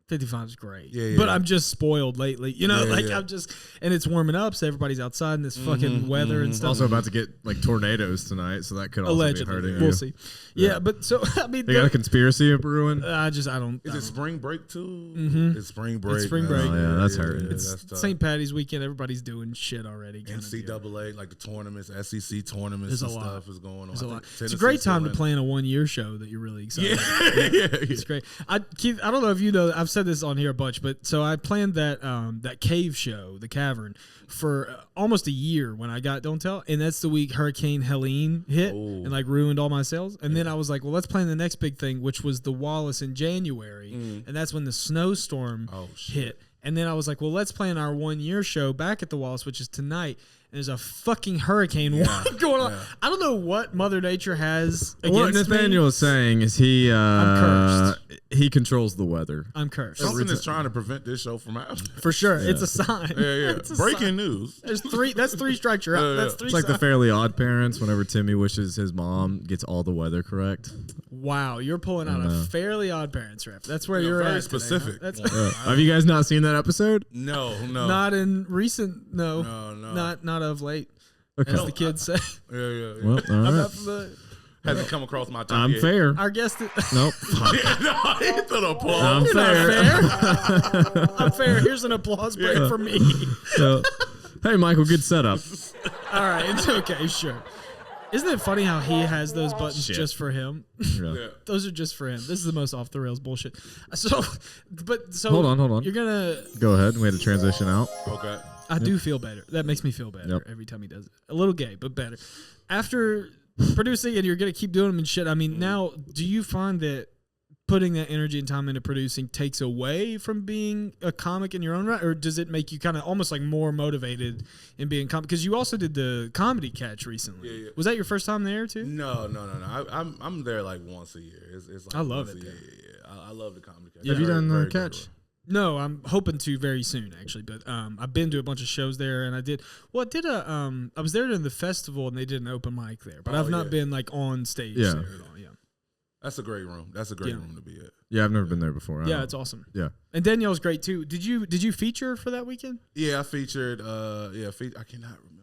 55 is great. But I'm just spoiled lately. You know, I'm just, and it's warming up, so everybody's outside in this fucking weather and stuff. Also about to get like tornadoes tonight, so that could also allegedly be hurting. We'll see. Yeah, but so I mean, they got a conspiracy brewing. I don't. Is it spring break too? Mm-hmm. It's spring break. It's spring break. Oh, yeah, that's hurting. It's St. Patty's weekend. Everybody's doing shit already. NCAA, like the tournaments, SEC tournaments and stuff is going on. There's a lot. It's a great time to plan a 1-year show that you're really excited about. It's great. Keith, I don't know if you know, I've said this on here a bunch, but so I planned that cave show, the Cavern, for almost a year when I got Don't Tell, and that's the week Hurricane Helene hit and like ruined all my sales. And then I was like, well, let's plan the next big thing, which was the Wallace in January, and that's when the snowstorm hit. And then I was like, well, let's plan our 1-year show back at the Wallace, which is tonight. There's a fucking hurricane going on. I don't know what Mother Nature has against what Nathaniel is saying is I'm cursed. He controls the weather. I'm cursed. Something is trying to prevent this show from happening. For sure. Yeah. It's a sign. Yeah. Breaking news. There's 3. That's 3 strikes you're out. That's 3 It's like the Fairly Odd Parents whenever Timmy wishes his mom gets all the weather correct. Wow. You're pulling out a Fairly Odd Parents ref. That's where you're very at specific. Today, huh? Have you guys not seen that episode? No. Not in recent. No. Not of late. Okay. As the kids say. Yeah. Well, all I'm right. not familiar. Hasn't come across my time. I'm fair. Our guest. Nope. I'm fair. I'm fair. Here's an applause break for me. So, hey, Michael, good setup. All right, it's okay, sure. Isn't it funny how he has those buttons just for him? Yeah. Those are just for him. This is the most off the rails bullshit. So hold on. You're gonna go ahead. We had to transition out. Okay. I do feel better. That makes me feel better every time he does it. A little gay, but better. After producing and you're gonna keep doing them and shit. I mean, now do you find that putting that energy and time into producing takes away from being a comic in your own right, or does it make you kind of almost like more motivated in being comic? Because you also did the Comedy Catch recently. Yeah. Was that your first time there too? No. I'm there like once a year. It's like I love it. Yeah. I love the Comedy Catch. Have you done the Catch? No, I'm hoping to very soon actually. But I've been to a bunch of shows there, and I was there during the festival, and they did an open mic there, but I've not been like on stage there at all. Yeah. That's a great room. That's a great room to be at. Yeah, I've never been there before. Yeah, it's awesome. Yeah. And Danielle's great too. Did you feature for that weekend? Yeah, I featured. I cannot remember.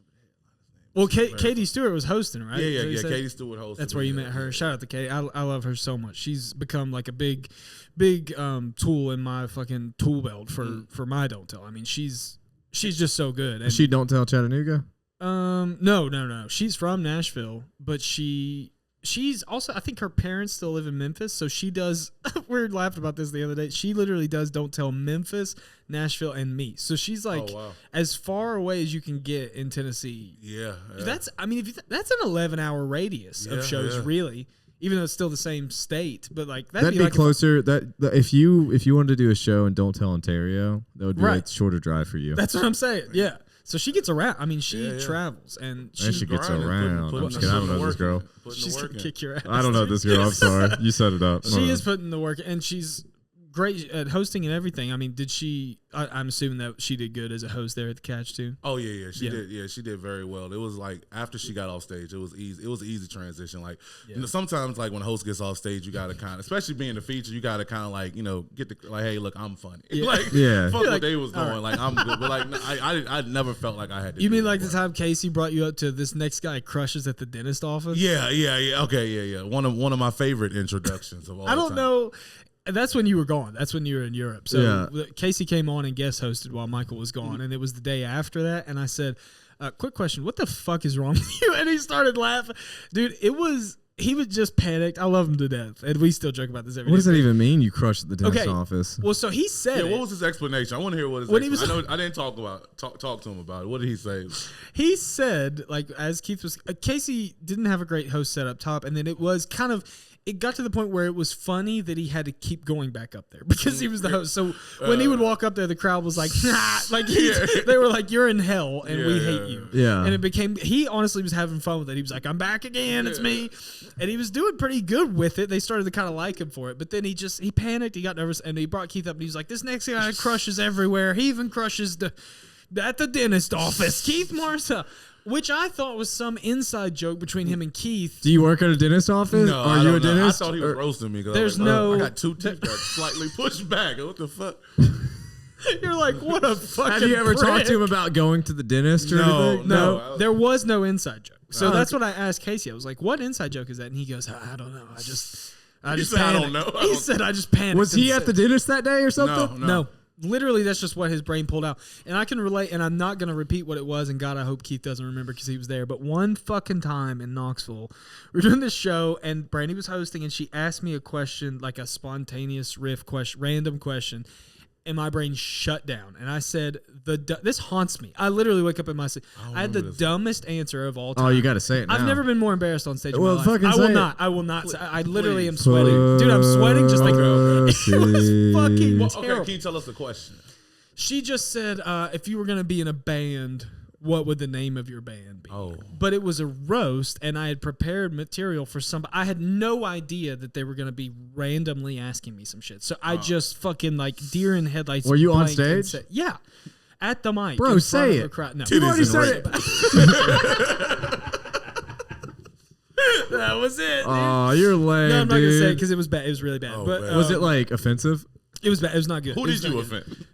Well, Katie Stewart was hosting, right? Yeah. Katie Stewart hosted. That's where you met her. Shout out to Katie. I love her so much. She's become like a big tool in my fucking tool belt for my Don't Tell. I mean, she's just so good. And she Don't Tell Chattanooga? No. She's from Nashville, but she's also, I think her parents still live in Memphis, so she does. We laughed about this the other day. She literally does Don't Tell Memphis, Nashville, and me. So she's like as far away as you can get in Tennessee. Yeah. That's an 11-hour radius of shows, really. Even though it's still the same state, but like that'd be like closer. If you wanted to do a show in Don't Tell Ontario, that would be a shorter drive for you. That's what I'm saying. Yeah. So she gets around. I mean, she travels and she gets around. I'm just kidding. I don't know this girl. She's gonna kick your ass. I don't know this girl. I'm sorry. You set it up. She is putting the work, and she's great at hosting and everything. I mean, did she? I'm assuming that she did good as a host there at the Catch too. Oh yeah, she did. Yeah, she did very well. It was like after she got off stage, it was easy. It was an easy transition. Like you know, sometimes like when a host gets off stage, you gotta kind of, especially being the feature, you gotta kind of like get the like, hey, look, I'm funny. Fuck what they was doing. Like I'm good, but like I never felt like I had to. You mean like the time Casey brought you up to this next guy crushes at the dentist office? Yeah. Okay, yeah. One of my favorite introductions of all. I don't know. That's when you were gone. That's when you were in Europe. So Casey came on and guest hosted while Michael was gone. And it was the day after that. And I said, quick question, what the fuck is wrong with you? And he started laughing. Dude, he was just panicked. I love him to death. And we still joke about this every day. What does that even mean, you crushed at the dentist office? Well, so he said what was his explanation? I want to hear what his explanation. I didn't talk to him about it. What did he say? He said, like, as Keith was... Casey didn't have a great host set up top. And then it was kind of... It got to the point where it was funny that he had to keep going back up there because he was the host. So when he would walk up there, the crowd was like, nah, like they were like, you're in hell and we hate you. Yeah. And it became, he honestly was having fun with it. He was like, I'm back again. It's me. And he was doing pretty good with it. They started to kind of like him for it. But then he panicked. He got nervous and he brought Keith up and he was like, this next guy crushes everywhere. He even crushes at the dentist office. Keith Marcell. Which I thought was some inside joke between him and Keith. Do you work at a dentist office? No, Are you a dentist? I thought he was roasting me. There's no... I got two teeth that slightly pushed back. What the fuck? You're like, what a fucking Have you ever prick. talked to him about going to the dentist or anything? No. There was no inside joke. So that's what I asked Casey. I was like, what inside joke is that? And he goes, I don't know. I just said, I don't know. He said, I just panicked. Was he at the dentist that day or something? No. Literally, that's just what his brain pulled out. And I can relate, and I'm not going to repeat what it was, and God, I hope Keith doesn't remember because he was there. But one fucking time in Knoxville, we were doing this show, and Brandy was hosting, and she asked me a question, like a spontaneous riff question, random question, and my brain shut down. And I said, this haunts me. I literally wake up in my sleep. I had the dumbest answer of all time. Oh, you got to say it now. I've never been more embarrassed on stage in well, my life. I will not. I literally am Please. sweating. Dude, I'm sweating just like... It was fucking terrible. Can you tell us the question? She just said, if you were going to be in a band, what would the name of your band be? Oh. But it was a roast, and I had prepared material for somebody. I had no idea that they were going to be randomly asking me some shit. So I just fucking like deer in headlights. Were you on stage? Yeah. At the mic. Bro, say it. No. You've already said it. That was it. Oh, you're lame. No, I'm not going to say it because it was bad. It was really bad. Oh, but was it like offensive? It was bad. It was not good. Who did you offend?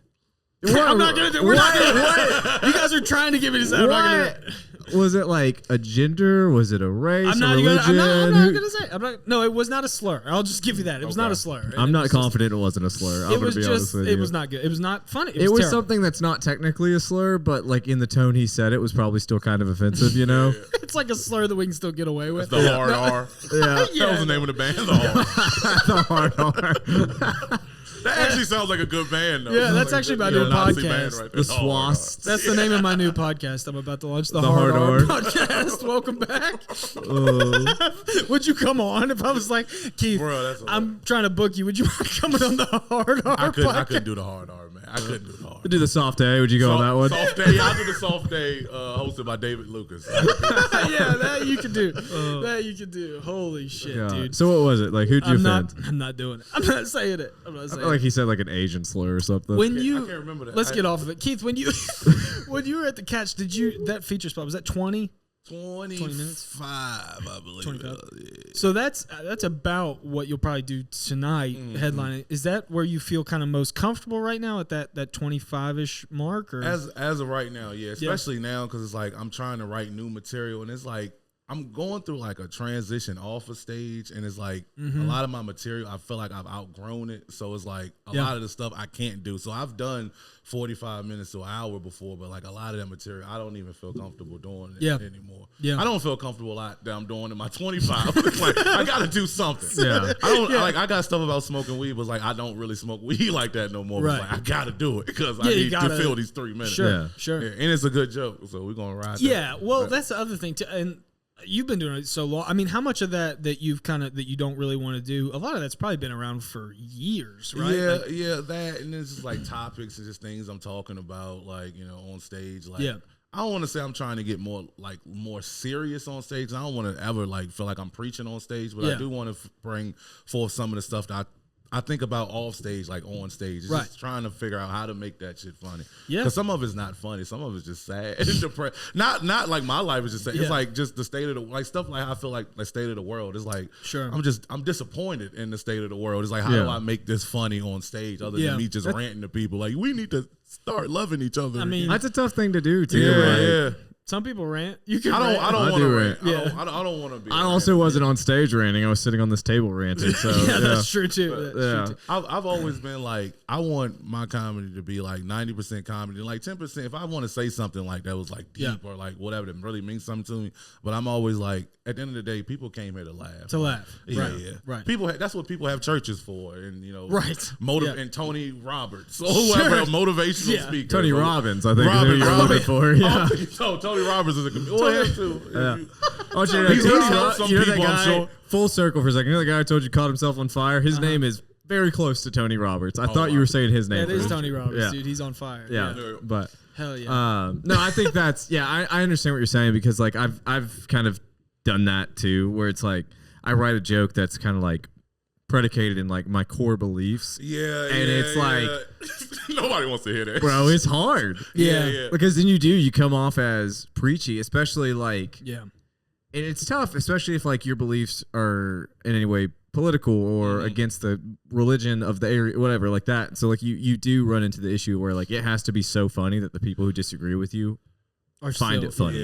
I'm not gonna do. We're not gonna do it. You guys are trying to give me this. I'm not gonna do it. Was it like a gender? Was it a race? I'm not a religion? I'm not gonna say. No, it was not a slur. I'll just give you that. It was not a slur. I'm not confident it wasn't a slur. It was just. It was not good. It was not funny. It was something that's not technically a slur, but like in the tone he said it was probably still kind of offensive. You know, it's like a slur that we can still get away with. The hard R. Yeah, that was the name of the band. The hard R. That actually sounds like a good band, though. Yeah, that's like actually my new podcast. Right the Swasts. That's the name of my new podcast. I'm about to launch the Hard R podcast. Welcome back. Would you come on if I was like, Keith, I'm trying to book you. Would you mind coming on the Hard R podcast? I couldn't do the Hard R, man. I couldn't do the Hard R. Do the Soft A. Would you go on that one? Soft Day. Yeah, I'll do the Soft Day hosted by David Lucas. Yeah, that you can do. That you can do. Holy shit, dude. So what was it? Like, who'd you offend? I'm not doing it. I'm not saying it. I'm not saying it. Like he said like an Asian slur or something. When you, I can't remember that. Let's get off of it. Keith, when you were at the Catch, that feature spot, was that 20? 20 minutes? I believe. 25? Yeah. So that's about what you'll probably do tonight, headlining. Is that where you feel kind of most comfortable right now at that 25-ish mark? Or? As of right now, yeah. Especially now because it's like I'm trying to write new material and it's like I'm going through like a transition off a stage and it's like a lot of my material, I feel like I've outgrown it. So it's like a lot of the stuff I can't do. So I've done 45 minutes to an hour before, but like a lot of that material, I don't even feel comfortable doing it anymore. Yeah. I don't feel comfortable a lot that I'm doing in my 25. Like I got to do something. Yeah. I got stuff about smoking weed, but like I don't really smoke weed like that no more. Right. Like, I got to do it because I need to fill these 3 minutes. Sure. Yeah, and it's a good joke. So we're going to ride that. Yeah. Well, that's the other thing too. And you've been doing it so long. I mean, how much of that you you don't really want to do? A lot of that's probably been around for years, right? Yeah, that, and it's just like topics and just things I'm talking about, like on stage. Like, I don't want to say I'm trying to get more serious on stage. I don't want to ever feel like I'm preaching on stage, but I do want to bring forth some of the stuff that I think about off stage, like on stage. It's just trying to figure out how to make that shit funny. Yeah. Because some of it's not funny. Some of it's just sad and depressed. Not like my life is just sad. It's like just the state of the stuff like I feel like the state of the world. It's like I'm disappointed in the state of the world. It's like how do I make this funny on stage other than me just ranting to people? Like we need to start loving each other. I mean, that's a tough thing to do too. Yeah. Some people rant. You can. I don't want to rant. Yeah. I don't want to be. I also wasn't on stage ranting. I was sitting on this table ranting. So that's true too. True too. I've always been like, I want my comedy to be like 90% comedy, like 10%. If I want to say something like that was like deep or like whatever that really means something to me, but I'm always like, at the end of the day, people came here to laugh. Right. People. That's what people have churches for, and and Tony Roberts, or whoever motivational speaker. Tony Robbins, I think. Robbins. You're looking for. Yeah. Tony Robbins is a comedian. Well, him too. He's helped some people, I'm sure. Full circle for a second. You know the guy I told you caught himself on fire? His name is very close to Tony Roberts. I thought you were saying his name. It is Tony Roberts, dude. He's on fire. Yeah. But hell yeah. No, I think that's I understand what you're saying because like I've kind of done that too, where it's like I write a joke that's kind of like predicated in like my core beliefs. And it's like nobody wants to hear that. Bro, it's hard. Yeah. Because then you come off as preachy, especially like and it's tough, especially if like your beliefs are in any way political or against the religion of the area, whatever, like that. So like you do run into the issue where like it has to be so funny that the people who disagree with you find it funny.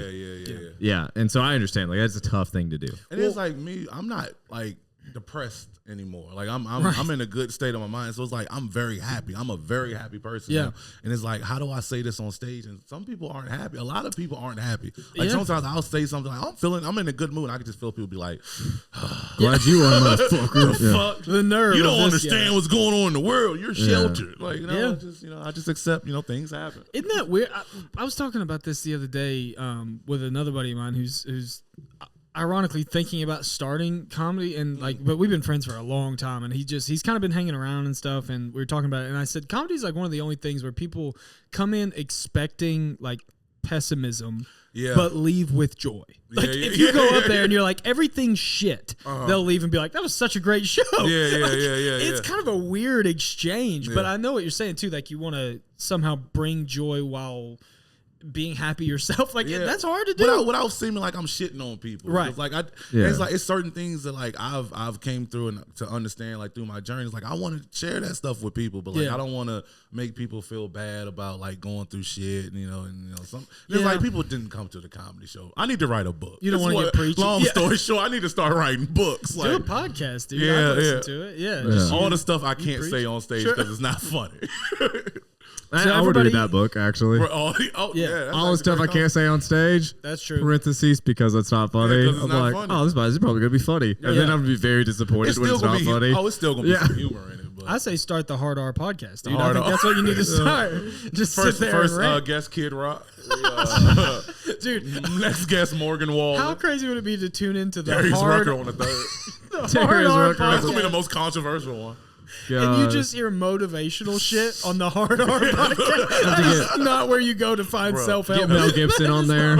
Yeah. And so I understand, like that's a tough thing to do. And it's like me, I'm not like depressed anymore. Like I'm in a good state of my mind. So it's like I'm very happy. I'm a very happy person. Yeah. Now. And it's like, how do I say this on stage? And some people aren't happy. A lot of people aren't happy. Like sometimes I'll say something like I'm in a good mood. I can just feel people be like, glad you are, motherfucker. Fuck. The nerve. You don't understand what's going on in the world. You're sheltered. Like, I just accept, things happen. Isn't that weird? I was talking about this the other day with another buddy of mine who's ironically thinking about starting comedy and but we've been friends for a long time and he's kind of been hanging around and stuff and we were talking about it and I said comedy is like one of the only things where people come in expecting like pessimism but leave with joy. Like if you go up there and you're like everything's shit, they'll leave and be like that was such a great show. It's kind of a weird exchange, but I know what you're saying too, like you want to somehow bring joy while being happy yourself, like that's hard to do without seeming like I'm shitting on people, right? Like it's certain things that like I've came through and to understand like through my journey. It's like I want to share that stuff with people, but like I don't want to make people feel bad about like going through shit, and some. It's like people didn't come to the comedy show. I need to write a book. You don't want to get preachy. Long story short, I need to start writing books. Do a podcast, dude. I listen to it. Just all the stuff I can't say on stage because it's not funny. I would read that book actually. All the stuff I can't say on stage. That's true. Parentheses because it's not funny. I'm like, funny. This is probably gonna be funny, and then I'm gonna be very disappointed when it's not funny. It's still gonna be some humor in it. But I say start the Hard R podcast, dude. I think that's what you need to start. Just sit there and rant. Guest Kid Rock, dude. Next guest Morgan Wall. How crazy would it be to tune into the Darius Hard Rucker on the third? Hard R podcast? That's gonna be the most controversial one. And you just hear motivational shit on the Hard R podcast. That's not where you go to find self-help. Get Mel Gibson on there.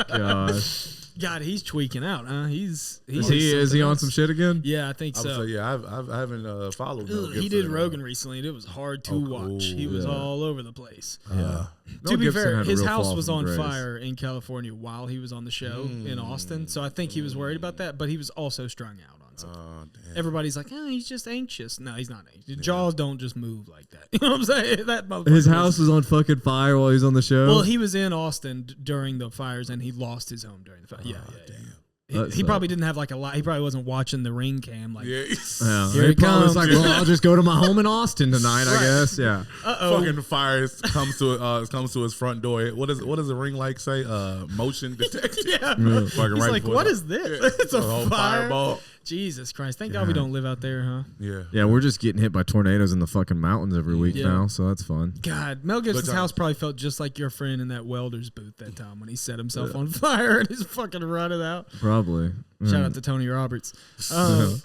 Gosh. God, he's tweaking out, huh? Is he on some shit again? Yeah, I think so. I haven't followed Mel Gibson. He did Rogan recently, and it was hard to watch. He was all over the place. Yeah. To be fair, his house was on fire in California while he was on the show in Austin, so I think he was worried about that, but he was also strung out on something. Everybody's like, he's just anxious. No, he's not anxious. Jaws don't just move like that. You know what I'm saying? That his house was on fucking fire while he was on the show? Well, he was in Austin during the fires, and he lost his home during the fire. Damn. He probably didn't have like a lot. He probably wasn't watching the ring cam. Like, here he comes. Like, well, I'll just go to my home in Austin tonight, I guess. Yeah. Fucking fire comes to his front door. What does the ring light say? Motion detected. He's like, what is this? It's a fireball. Jesus Christ. Thank God we don't live out there, huh? Yeah, we're just getting hit by tornadoes in the fucking mountains every week now, so that's fun. God, Mel Gibson's house probably felt just like your friend in that welder's booth that time when he set himself on fire and he's fucking running out. Probably. Shout out to Tony Roberts. So,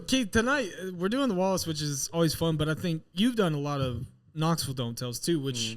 Keith, tonight we're doing the Wallace, which is always fun, but I think you've done a lot of Knoxville Don't Tells too, which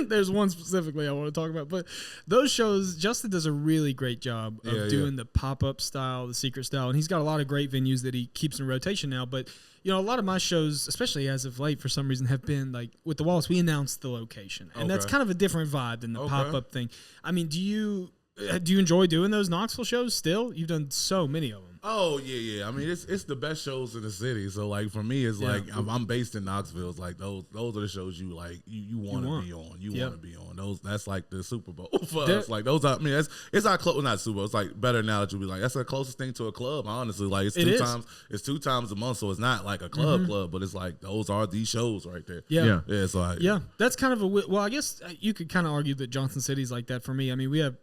there's one specifically I want to talk about. But those shows, Justin does a really great job of doing the pop-up style, the secret style. And he's got a lot of great venues that he keeps in rotation now. But, you know, a lot of my shows, especially as of late, for some reason, have been like with the Wallace, we announced the location. And that's kind of a different vibe than the pop-up thing. I mean, do you enjoy doing those Knoxville shows still? You've done so many of them. Oh yeah. I mean, it's the best shows in the city. So like for me, it's like I'm based in Knoxville. It's like those are the shows you like you want to be on. You want to be on those. That's like the Super Bowl for us. Like those are. I mean, it's our close. Not Super Bowl. It's like better now that you be like that's the closest thing to a club. Honestly, like it's two times a month, so it's not like a club, but it's like those are these shows right there. Yeah. So that's kind of a well. I guess you could kind of argue that Johnson City's like that for me. I mean, we have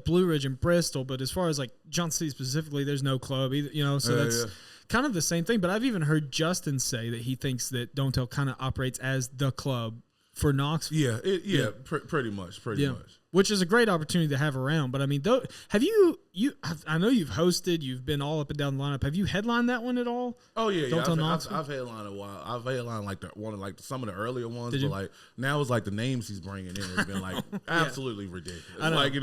Blue Ridge and Bristol, but as far as like Johnson City specifically, there's no club either, you know, so that's kind of the same thing. But I've even heard Justin say that he thinks that Don't Tell kind of operates as the club for Knoxville. Pretty much. Which is a great opportunity to have around. But I mean, have I know you've hosted, you've been all up and down the lineup. Have you headlined that one at all? Oh yeah, I've headlined a while. I've headlined like some of the earlier ones, but like now it's like the names he's bringing in has been like absolutely ridiculous. Like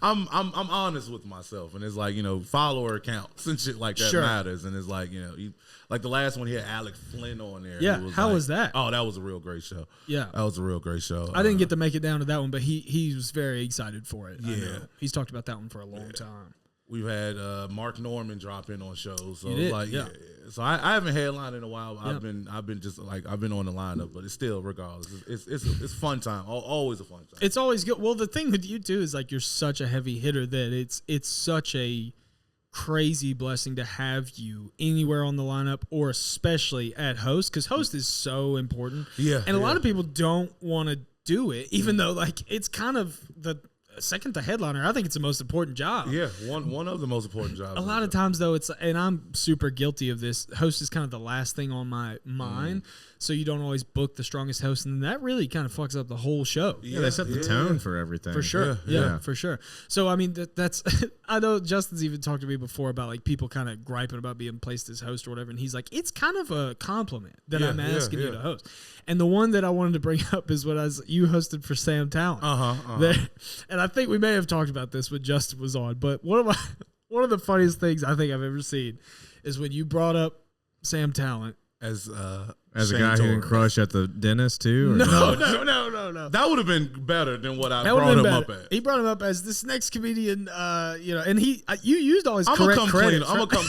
I'm honest with myself, and it's like follower counts and shit like that matters, and it's like like the last one he had Alex Flynn on there. Yeah, how was that? Oh, that was a real great show. Yeah, that was a real great show. I didn't get to make it down to that one, but he was very excited for it. Yeah, he's talked about that one for a long time. We've had Mark Norman drop in on shows, so like so I haven't headlined in a while. I've been on the lineup, but it's still regardless. It's fun time. Always a fun time. It's always good. Well, the thing with you too is like you're such a heavy hitter that it's such a crazy blessing to have you anywhere on the lineup, or especially at host, because host is so important. Yeah, and a lot of people don't want to do it, even though like it's kind of the second to headliner. I think it's the most important job. Yeah, one of the most important jobs. A lot of times though, it's, and I'm super guilty of this, host is kind of the last thing on my mind. So you don't always book the strongest host, and that really kind of fucks up the whole show. Yeah, they set the tone for everything. For sure. Yeah, for sure. So, I mean, that's, I know Justin's even talked to me before about like people kind of griping about being placed as host or whatever, and he's like, it's kind of a compliment that I'm asking you to host. And the one that I wanted to bring up is you hosted for Sam Talent. And I think we may have talked about this when Justin was on, but one of the funniest things I think I've ever seen is when you brought up Sam Talent as a guy who can crush at the dentist too? No. That would have been better than what I brought him up as. He brought him up as this next comedian, and you used all his I'm correct credits. I'm gonna come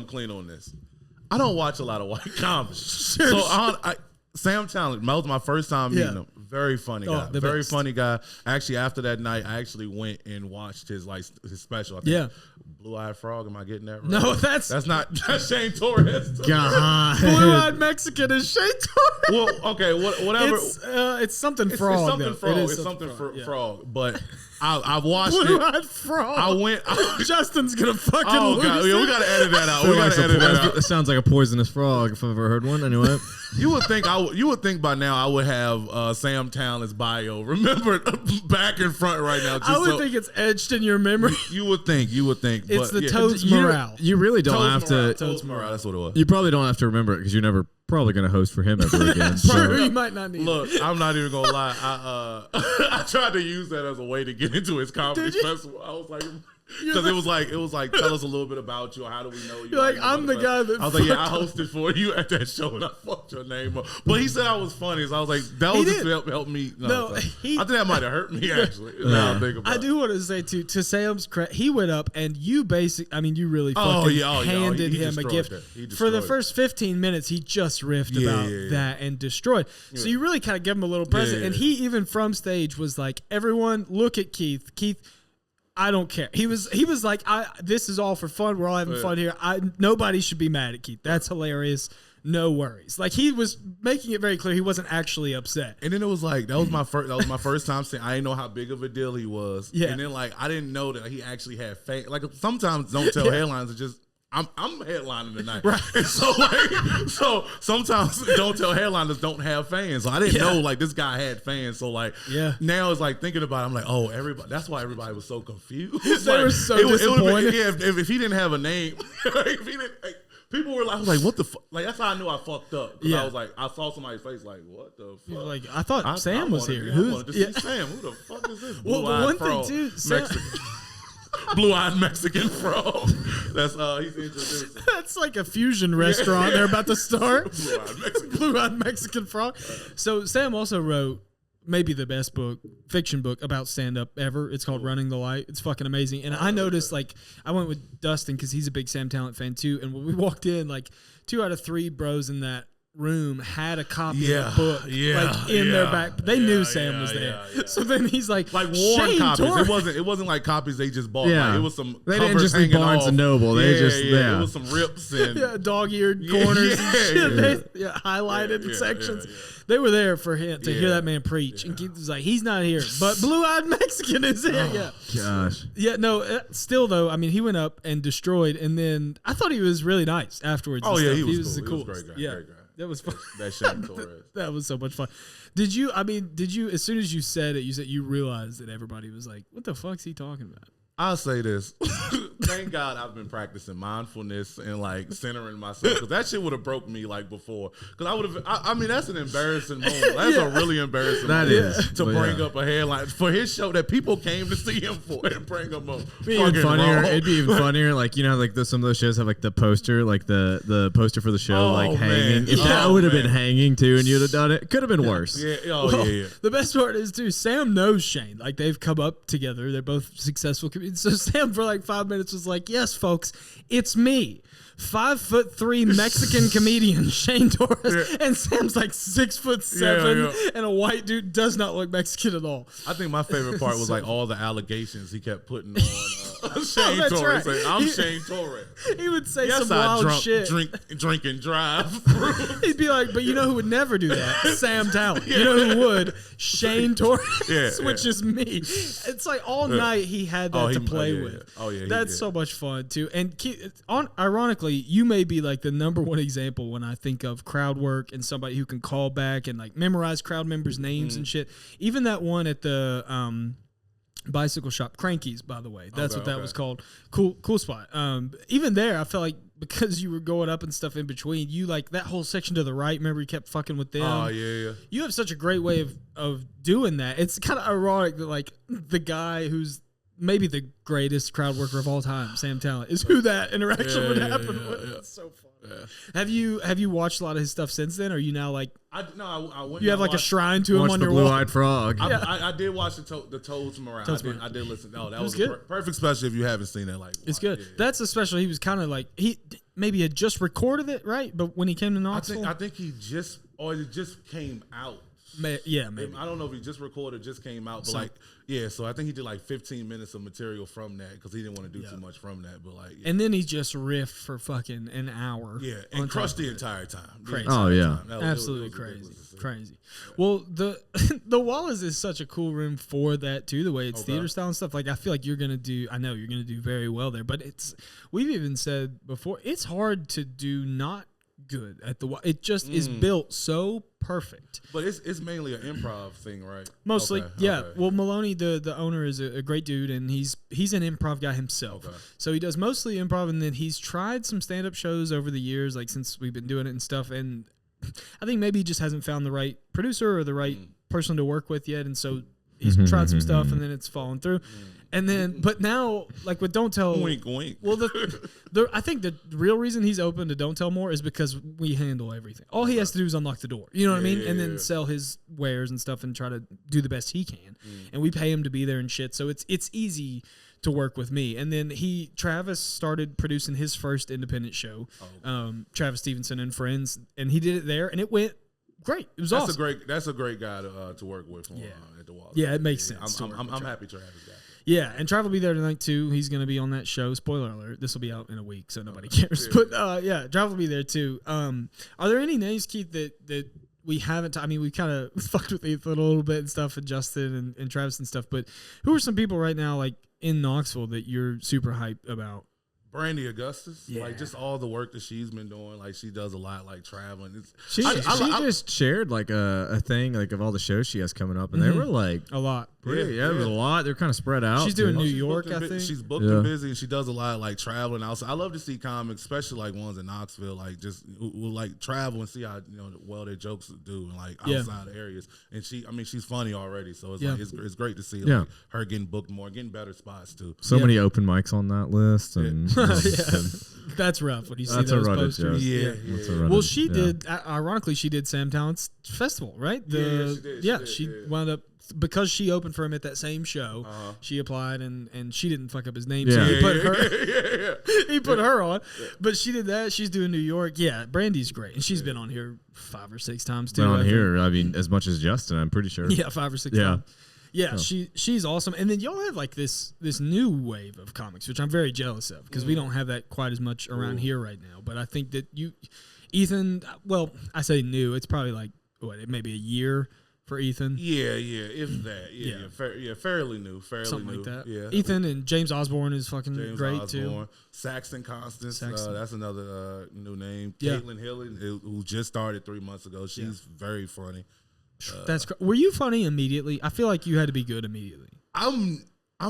clean on this. I don't watch a lot of white comedy, so Sam Talent. That was my first time meeting him. Very funny guy. Very funny guy. Actually, after that night, I actually went and watched his special. I think Blue-Eyed Frog. Am I getting that right? No, that's Shane Torres. God, Blue-Eyed Mexican is Shane Torres. Well, okay, whatever. It's something frog. It's something frog. But I watched Blue-Eyed it. Frog. I went. Justin's gonna fucking. Oh God, we gotta edit that out. It sounds like a poisonous frog if I've ever heard one. Anyway, you would think by now I would have Sam Talent's bio remembered back and front right now. I would think it's etched in your memory. You would think. It's the Toads morale. You really don't have to. Toads morale. That's what it was. You probably don't have to remember it because you're never probably going to host for him ever again. True, you might not need. Look, I'm not even gonna lie. I tried to use that as a way to get into his comedy festival. I was like. Because it was like, tell us a little bit about you. How do we know you? You're like, I'm the guy that. I was like, I hosted for you at that show, and I fucked your name up. But he said I was funny, so I was like, that was just to help me. I think that might have hurt me actually. Now I'm thinking about I do want to say to Sam's credit, he went up and you you really fucking handed him a gift. For the first 15 minutes, he just riffed about that and destroyed. So you really kind of gave him a little present, and he even from stage was like, everyone, look at Keith. I don't care. He was like, this is all for fun. We're all having fun here. Nobody should be mad at Keith. That's hilarious. No worries. Like he was making it very clear he wasn't actually upset. And then it was like that was my first time saying I didn't know how big of a deal he was. Yeah. And then like I didn't know that he actually had fans. Like sometimes Don't Tell headlines are just I'm headlining tonight. Right. And so sometimes Don't Tell headliners don't have fans. So I didn't know like this guy had fans. So like now it's like thinking about it, I'm like, oh, everybody, that's why everybody was so confused. They were so disappointed. If he didn't have a name, if he didn't People were like, I was like, what the fuck? Like, that's how I knew I fucked up. Yeah. I was like, I saw somebody's face like, what the fuck? Like, I thought Sam was here. I wanted to see Sam. Who the fuck is this? Well, the one thing too, blue-eyed Mexican frog. That's he's introducing. That's like a fusion restaurant they're about to start. Blue-eyed Mexican frog. So Sam also wrote maybe the best fiction book about stand-up ever. It's called Running the Light. It's fucking amazing. And I noticed, like, I went with Dustin because he's a big Sam Talent fan too. And when we walked in, like 2 out of 3 bros in that room had a copy of the book like in their back. They knew Sam was there. So then he's like worn Shane copies. Torres. It wasn't like copies they just bought. Yeah. Like, it was some They covers didn't just leave hanging Barnes off. and Noble. They It was some rips and dog-eared corners and shit. They highlighted sections. They were there for him to hear that man preach. And Keith was like, he's not here, but blue-eyed Mexican is here. Gosh. Yeah, no, still though, I mean, he went up and destroyed, and then I thought he was really nice afterwards. Oh, yeah, stuff. he was the cool. coolest. He was a great guy. Yeah. Great guy. That was fun. That Shane Torres. That was so much fun. Did you, as soon as you said it, you realized that everybody was like, what the fuck's he talking about? I'll say this. Thank God I've been practicing mindfulness and like centering myself, because that shit would have broke me like before. Because I would have. I mean, that's an embarrassing moment. That's a really embarrassing That moment is, to bring up a headline for his show that people came to see him for and bring him up. It'd be even funnier. Like, you know, like some of those shows have like the poster, like the poster for the show, hanging. If that would have been hanging too, and you'd have done it, could have been worse. Yeah. The best part is too, Sam knows Shane. Like, they've come up together. They're both successful comedians. So Sam for like 5 minutes was like, "Yes, folks, it's me, 5'3" Mexican comedian Shane Torres," and Sam's like 6'7" and a white dude, does not look Mexican at all. I think my favorite part was like all the allegations he kept putting on Shane that's Torres. right. Like, I'm Shane Torres. He would say Yes, some wild shit. Drink and drive. He'd be like, "But you know who would never do that? Sam Talent. You know who would? Shane Torres, which is me." It's like all night he had that to play with. Oh yeah, that's so much fun too. And ironically, you may be like the number one example when I think of crowd work and somebody who can call back and like memorize crowd members' names and shit. Even that one at the bicycle shop, Cranky's, by the way, that's what that was called. Cool spot. Even there, I felt like because you were going up and stuff in between, you like that whole section to the right. Remember, you kept fucking with them. Oh yeah. You have such a great way of doing that. It's kind of ironic that like the guy who's maybe the greatest crowd worker of all time, Sam Talent, is who that interaction would happen with. It's so fun. Yeah. Have you watched a lot of his stuff since then? Or are you now like I went. You have like a shrine to him on your wall? Blue-eyed frog. I did watch the Toads Morale. I did listen. Oh, that was a good. Perfect special. If you haven't seen that, like it's good. Yeah. That's a special. He was kind of like he maybe had just recorded it, right? But when he came to Knoxville, I think it just came out. Maybe. I don't know if he just recorded, just came out, but so I think he did like 15 minutes of material from that because he didn't want to do too much from that, but like, and then he just riffed for fucking an hour, and crushed the entire time. Crazy. Oh yeah, absolutely crazy. Well, the Wallace is such a cool room for that too. The way it's theater style and stuff. Like I feel like I know you're gonna do very well there. But we've even said before, it's hard to do not good at the. It just is built so perfect. But it's mainly an improv thing, right? Mostly, okay. Well, Maloney, the owner, is a great dude, and he's an improv guy himself. Okay. So he does mostly improv, and then he's tried some stand-up shows over the years, like since we've been doing it and stuff. And I think maybe he just hasn't found the right producer or the right person to work with yet, and so he's tried some stuff, and then it's fallen through. And then, but now, like with Don't Tell, wink, wink. Well, I think the real reason he's open to Don't Tell more is because we handle everything. All he has to do is unlock the door. You know what I mean? And then sell his wares and stuff and try to do the best he can. And we pay him to be there and shit. So it's easy to work with me. And then Travis started producing his first independent show, Travis Stevenson and Friends, and he did it there, and it went great. It was awesome. That's a great guy to work with at the Wall. Yeah, it makes sense. I'm happy Travis got it. Yeah, and Trav will be there tonight too. He's going to be on that show. Spoiler alert: this will be out in a week, so nobody cares. But Trav will be there too. Are there any names, Keith, that we haven't? I mean, we kind of fucked with Ethan a little bit and stuff, and Justin and Travis and stuff. But who are some people right now, like in Knoxville, that you're super hyped about? Brandy Augustus, like just all the work that she's been doing, like she does a lot, like traveling. She just shared like a thing like of all the shows she has coming up, and they were like a lot. Pretty, it was a lot. They're kind of spread out. She's doing New York, I think. She's booked and busy, and she does a lot like traveling. Also, I love to see comics, especially like ones in Knoxville, like just who like travel and see how well their jokes do, and like outside areas. And she's funny already, so it's like it's great to see like, her getting booked more, getting better spots too. So many open mics on that list, and that's rough when you see those posters. Yeah. Well, she did. Ironically, she did Sam Talent's festival, right? She wound up. Because she opened for him at that same show, she applied and she didn't fuck up his name, so he put her. He put her on, but she did that. She's doing New York. Yeah, Brandy's great, and she's been on here 5 or 6 times too. Been on here, I mean, as much as Justin, I'm pretty sure. Yeah, 5 or 6 times. Yeah, she's awesome. And then y'all have like this new wave of comics, which I'm very jealous of because we don't have that quite as much around here right now. But I think that Ethan. Well, I say new. It's probably like maybe a year. For Ethan, if that, fairly new, something new. Like that. Yeah, Ethan and James Osborne is fucking great too. Saxton Constance, that's another new name. Caitlin Hillen, who just started 3 months ago, she's very funny. Were you funny immediately? I feel like you had to be good immediately. I'm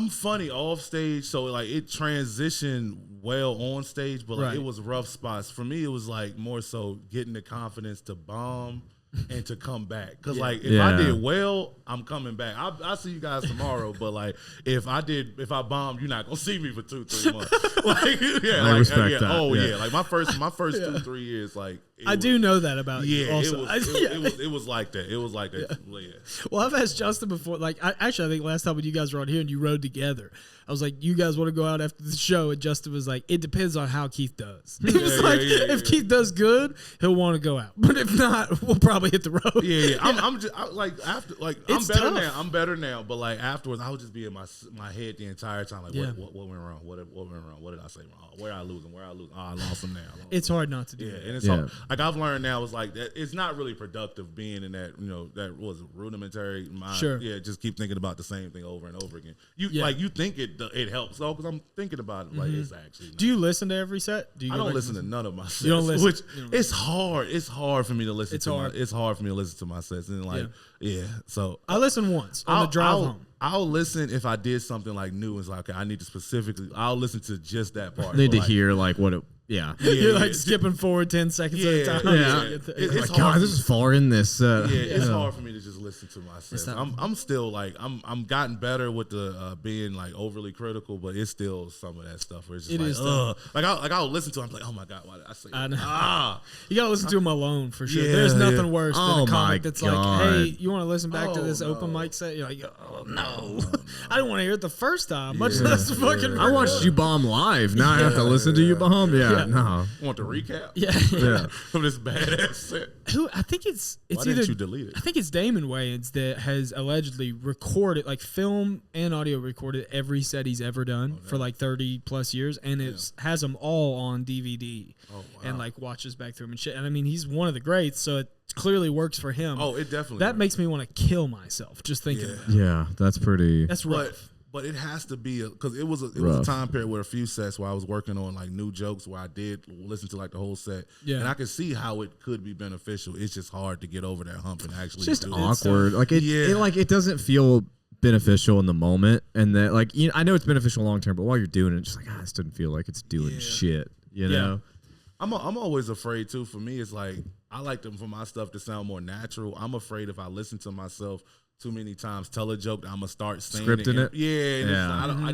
funny off stage, so like it transitioned well on stage, but like it was rough spots for me. It was like more so getting the confidence to bomb. And to come back, because like if I did well, I'm coming back. I'll see you guys tomorrow, but like if I bombed, you're not gonna see me for 2-3 months. Like I respect that. like my first 2-3 years, like I do know that about you. Also. It was like that. It was like that. Well, I've asked Justin before. Like I think last time when you guys were on here and you rode together, I was like, you guys want to go out after the show? And Justin was like, it depends on how Keith does. He was like, if Keith does good, he'll want to go out. But if not, we'll probably hit the road. I'm just like after like it's I'm better tough. now. I'm better now. But like afterwards, I would just be in my head the entire time. Like what went wrong? What went wrong? What did I say wrong? Where I lose him? Where I lose? Oh, I lost him now. It's hard not to do. Yeah, and it's hard. Like I've learned now, it's like that. It's not really productive being in that. That was rudimentary mind. Sure. Yeah, just keep thinking about the same thing over and over again. You think it helps though, because I'm thinking about it. Like it's actually. Do you listen to every set? I don't listen to none of my sets. You don't listen. It's hard. It's hard for me to listen. It's hard for me to listen to my sets, and like so I listened once on the drive home. I'll listen if I did something like new. It's like, okay, I need to specifically. I'll listen to just that part. Need to hear like what it. You're like skipping forward 10 seconds at a time. It's like, God, this is far in this. It's hard for me to just listen to myself. I'm still like I'm gotten better with the being like overly critical, but it's still some of that stuff where it's just I'll listen to it, I'm like, oh my God, why did I say that? You gotta listen to them alone for sure. There's nothing worse than a comic that's like, hey, you want to listen back to this open mic set? You're like, oh no. I didn't want to hear it the first time, much less fucking. I watched you bomb live. Now I have to listen to you bomb. No. Want the recap? Yeah. Of this badass set. Who I think it's Why either didn't you delete it? I think it's Damon Wayans that has allegedly recorded, like film and audio recorded every set he's ever done for like 30 plus years, and it has them all on DVD. And like watches back through them and shit. And I mean, he's one of the greats, so it clearly works for him. Oh, it definitely. That makes me want to kill myself just thinking about it. Yeah, that's pretty. That's rough. But it has to be because it was a time period with a few sets where I was working on like new jokes where I did listen to like the whole set, and I could see how it could be beneficial. It's just hard to get over that hump and actually. It's just do awkward. Like it doesn't feel beneficial in the moment, and that like I know it's beneficial long term, but while you're doing it, it's just like this doesn't feel like it's doing shit. You know. I'm always afraid too. For me, it's like I like for my stuff to sound more natural. I'm afraid if I listen to myself too many times tell a joke, I'm gonna start saying scripting it.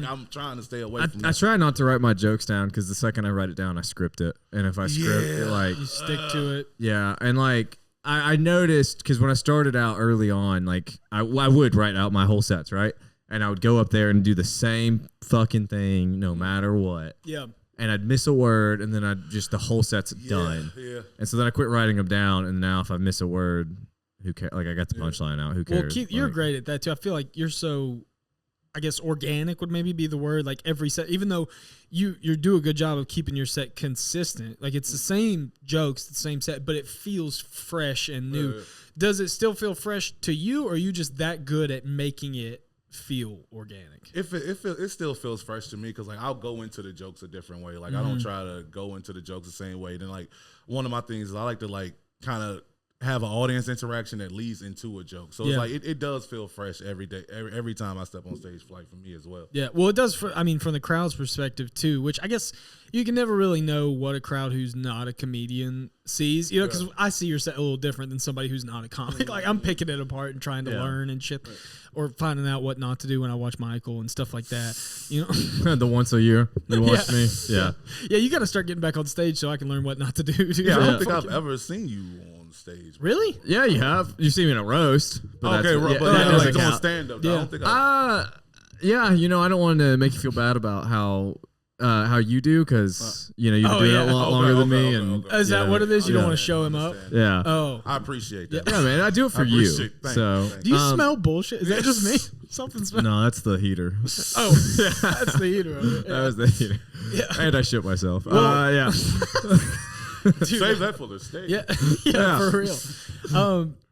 I'm trying to stay away from. I try not to write my jokes down because the second I write it down, I script it, and if I script it, like you stick to it. Yeah, and like I noticed because when I started out early on, like I would write out my whole sets, right, and I would go up there and do the same fucking thing no matter what. Yeah. And I'd miss a word, and then the whole set's done. Yeah. And so then I quit writing them down, and now if I miss a word, who cares? Like I got the punchline out. Who cares? Well, Keith, you're great at that too. I feel like you're so, I guess, organic would maybe be the word. Like every set, even though you do a good job of keeping your set consistent. Like it's the same jokes, the same set, but it feels fresh and new. Does it still feel fresh to you, or are you just that good at making it feel organic. It still feels fresh to me because like I'll go into the jokes a different way. Like I don't try to go into the jokes the same way. Then like one of my things is I like to like kind of have an audience interaction that leads into a joke. So it's like it does feel fresh every day, every time I step on stage, like for me as well. Yeah, well, it does. I mean, from the crowd's perspective too, which I guess you can never really know what a crowd who's not a comedian sees. You know, because I see your set a little different than somebody who's not a comic. Like I'm picking it apart and trying to learn and shit, or finding out what not to do when I watch Michael and stuff like that. You know, the once a year you watch me. Yeah, yeah. You got to start getting back on stage so I can learn what not to do. Yeah, I don't think I've ever seen you on stage. Really? Yeah, you have. You see me in a roast. But Okay, that's, but that like doesn't doing count. stand up. Yeah. I don't think Yeah, you know, I don't want to make you feel bad about how you do because you know you've been doing it a lot longer than me. And is that what it is? You don't want to show him up? Yeah. Oh, I appreciate that. Yeah, man, I do it for you. Thanks. do you smell bullshit? Is that just me? Something smells. No, that's the heater. Oh, that's the heater. That was the heater. Yeah. And I shit myself. Yeah. Dude, Save that for the stage. Yeah, for real.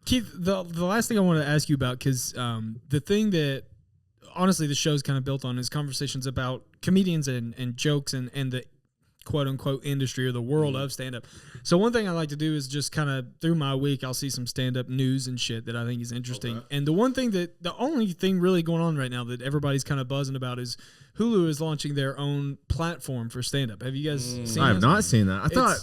Keith, the last thing I wanted to ask you about, because the thing that honestly the show's kind of built on is conversations about comedians and jokes and the quote unquote industry or the world of stand up. So one thing I like to do is just kind of through my week, I'll see some stand up news and shit that I think is interesting. Okay. And the only thing really going on right now that everybody's kind of buzzing about is Hulu is launching their own platform for stand up. Have you guys seen that? I have not seen that. I thought.